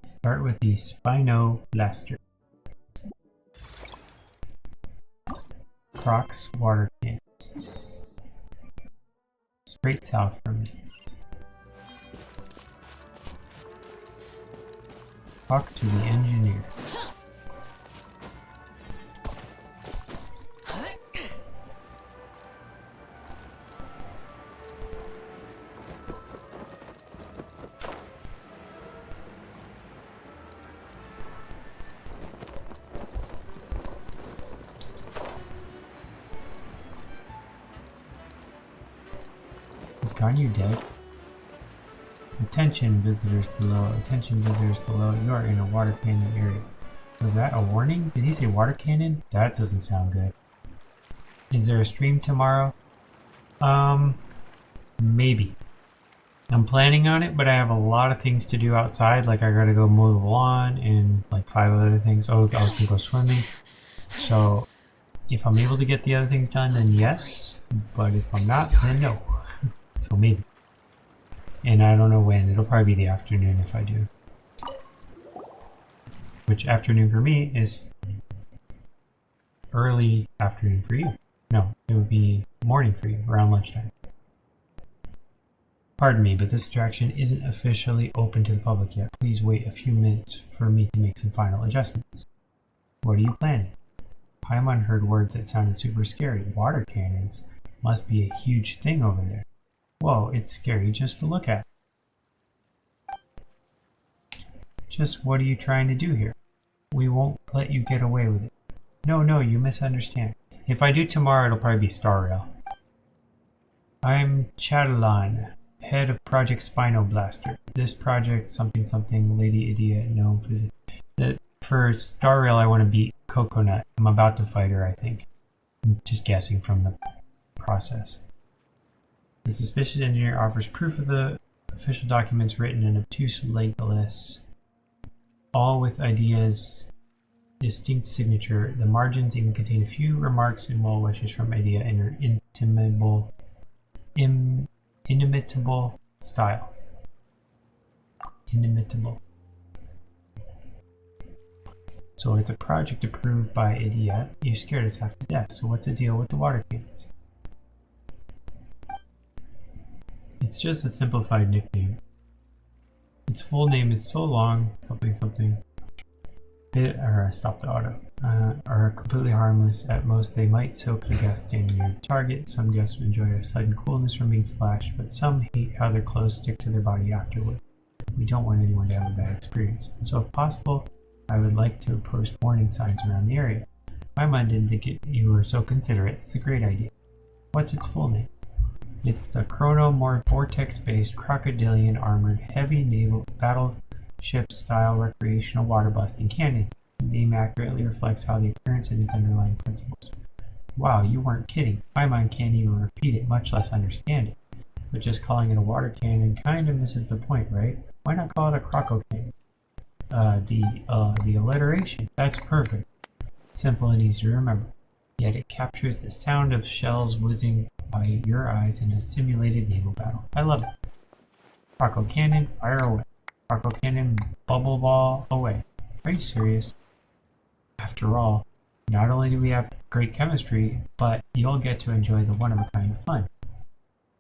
Start with the Spino Blaster. Croc's water cans. Straight south from me. Talk to the engineer. Is Ganyu dead? Attention visitors below, you are in a water canyon area. Was that a warning? Did he say water canyon? That doesn't sound good. Is there a stream tomorrow? Maybe. I'm planning on it, but I have a lot of things to do outside, like I gotta go mow the lawn and like 5 other things. Oh, I was gonna go swimming. So, if I'm able to get the other things done, then yes. But if I'm not, then no. So maybe. And I don't know when. It'll probably be the afternoon if I do. Which afternoon for me is early afternoon for you. No, it would be morning for you, around lunchtime. Pardon me, but this attraction isn't officially open to the public yet. Please wait a few minutes for me to make some final adjustments. What are you planning? Paimon heard words that sounded super scary. Water cannons must be a huge thing over there. Whoa, it's scary just to look at. Just what are you trying to do here? We won't let you get away with it. No, you misunderstand. If I do tomorrow, it'll probably be Star Rail. I'm Chadalan, head of Project Spinoblaster. This project, something, Lady Idiot, no physics. For Star Rail, I want to beat Coconut. I'm about to fight her, I think. I'm just guessing from the process. The suspicious engineer offers proof of the official documents written in obtuse legalese, all with Idea's distinct signature. The margins even contain a few remarks and well wishes from Idea in her inimitable style. Inimitable. So it's a project approved by Idea. You scared us half to death, so what's the deal with the water cannons? It's just a simplified nickname. Its full name is so long, something. Stop the auto. Are completely harmless. At most, they might soak the guest standing near the target. Some guests enjoy a sudden coolness from being splashed, but some hate how their clothes stick to their body afterward. We don't want anyone to have a bad experience. So if possible, I would like to post warning signs around the area. My mind didn't think you were so considerate. It's a great idea. What's its full name? It's the Chronomorph Vortex-based crocodilian armored heavy naval battleship-style recreational water-blasting cannon. The name accurately reflects how the appearance and its underlying principles. Wow, you weren't kidding. My mind can't even repeat it, much less understand it. But just calling it a water cannon kind of misses the point, right? Why not call it a croco cannon? The alliteration. That's perfect. Simple and easy to remember. Yet it captures the sound of shells whizzing by your eyes in a simulated naval battle. I love it. Croco cannon, fire away. Croco cannon, bubble ball away. Are you serious? After all, not only do we have great chemistry, but you'll get to enjoy the one-of-a-kind fun.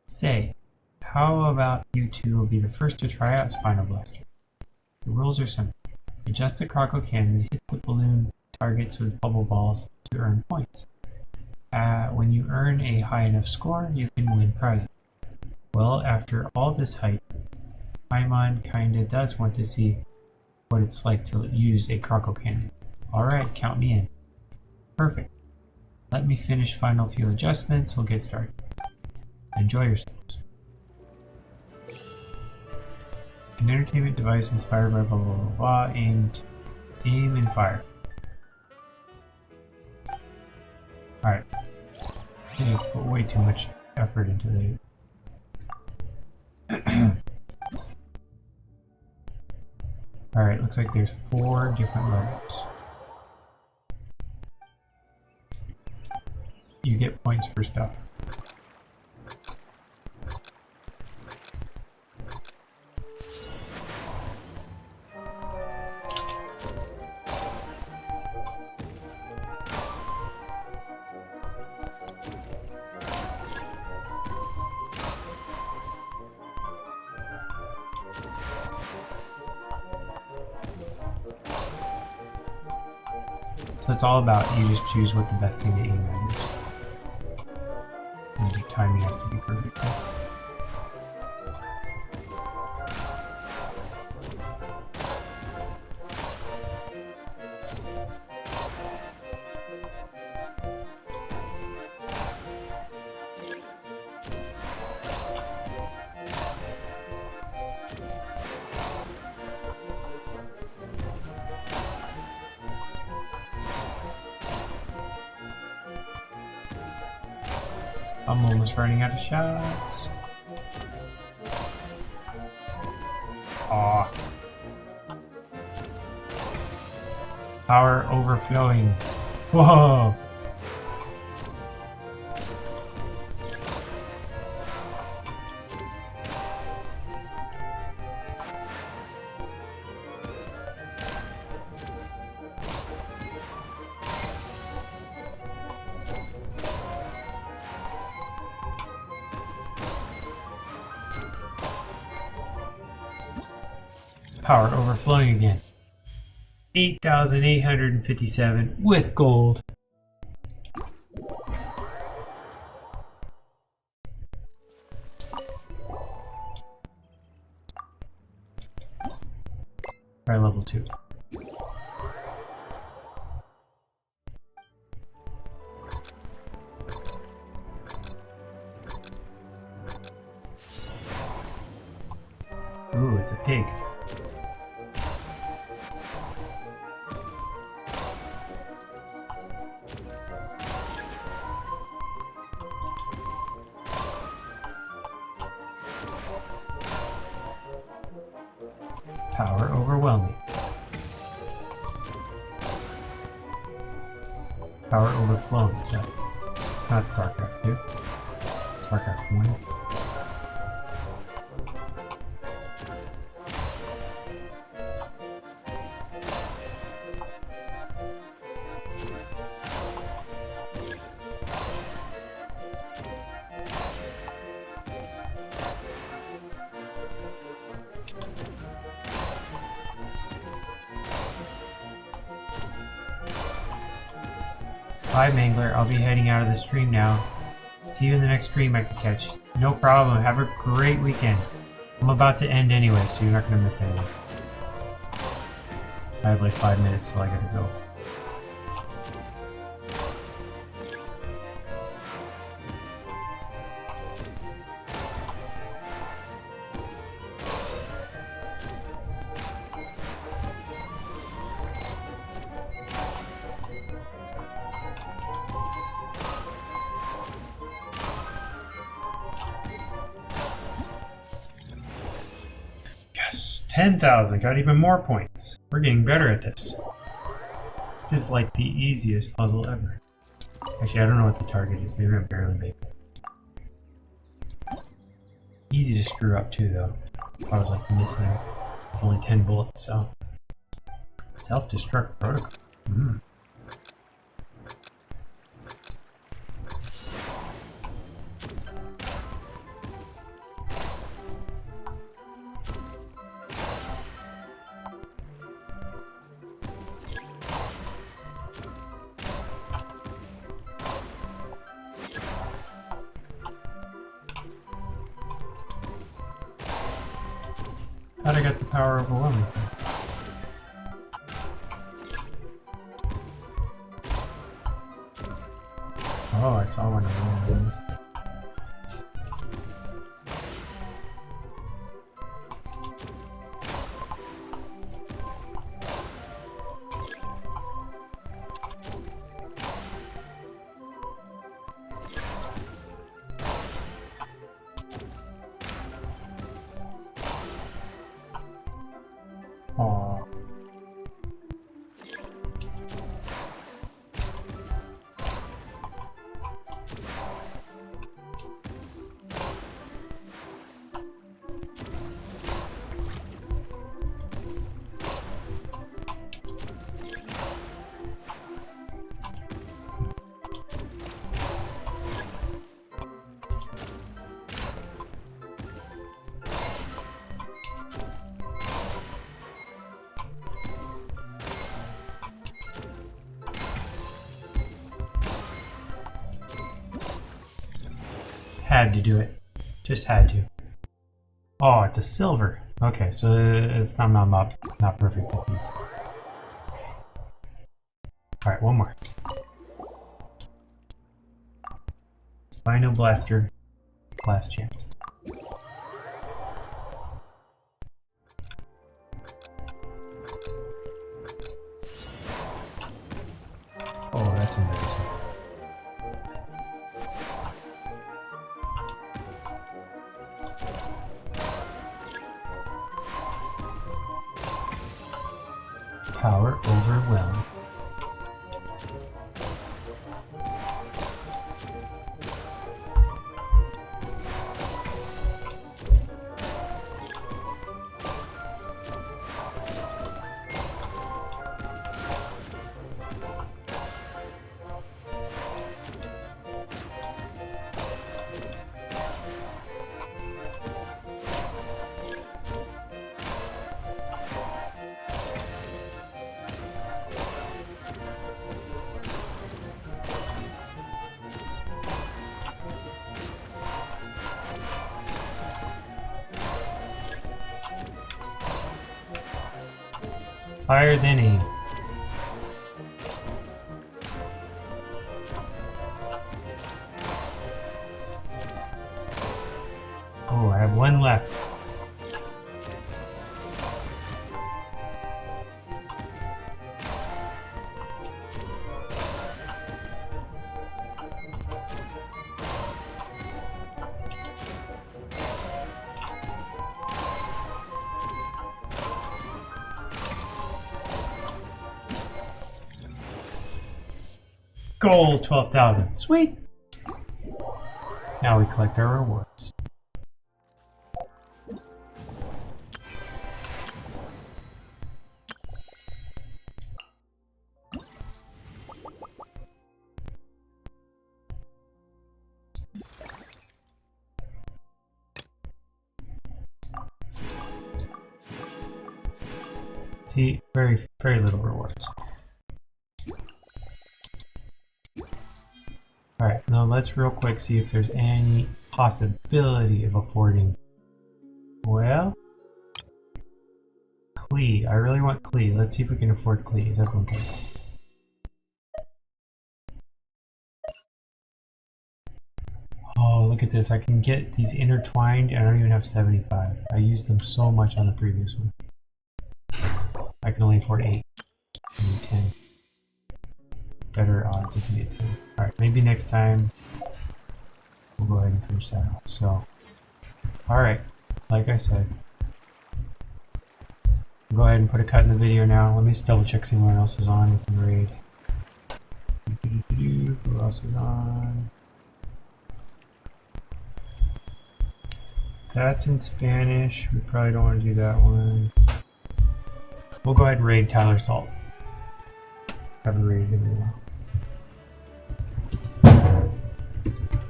Say, how about you two will be the first to try out Spinoblaster? The rules are simple. Adjust the Croco cannon, hit the balloon targets with bubble balls to earn points. When you earn a high enough score, you can win prizes. Well, after all this hype, Paimon kinda does want to see what it's like to use a Croco cannon. Alright, count me in. Perfect. Let me finish final few adjustments, we'll get started. Enjoy yourselves. An entertainment device inspired by blah blah blah blah, aim and fire. Alright. I put way too much effort into the Alright, looks like there's 4 different levels. You get points for stuff. So it's all about you just choose what the best thing to aim at is. And the timing has to be perfect. I'm almost running out of shots. Aw. Power overflowing. Whoa! Power overflowing again. 8,857 with gold. Try level 2. Ooh, it's a pig. Power overwhelming. Power overflowing, is that not StarCraft 2? StarCraft 1. Bye, Mangler. I'll be heading out of the stream now. See you in the next stream I can catch. No problem. Have a great weekend. I'm about to end anyway, so you're not going to miss anything. I have like 5 minutes till I gotta go. Yes! 10,000! Got even more points! We're getting better at this. This is like the easiest puzzle ever. Actually, I don't know what the target is. Maybe I'm barely making it. Easy to screw up too, though. If I was like missing only 10 bullets, so. Self-destruct protocol. How'd I get the power overwhelming? Oh, I saw one of those. Aww. had to do it. Just had to. Oh, it's a silver. Okay, so it's not perfect at these. Alright, one more. Spino Blaster. Last chance. Oh, that's embarrassing. Power overwhelmed. Fire then aim. Oh, I have one left. Gold 12,000. Sweet. Now we collect our rewards. See, very little rewards. Alright, now let's real quick see if there's any possibility of affording. Well, Klee. I really want Klee. Let's see if we can afford Klee. It doesn't look like it. Oh, look at this. I can get these intertwined and I don't even have 75. I used them so much on the previous one. I can only afford 8. I need 10. Better odds if you get 10. Alright, maybe next time we'll go ahead and finish that off. So, alright, like I said, I'll go ahead and put a cut in the video now. Let me just double check see what else is on with the raid. Who else is on? That's in Spanish. We probably don't want to do that one. We'll go ahead and raid Tyler Salt. Haven't raided him in a while.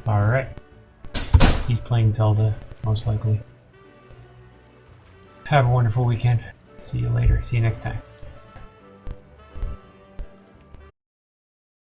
Alright. He's playing Zelda, most likely. Have a wonderful weekend. See you later. See you next time.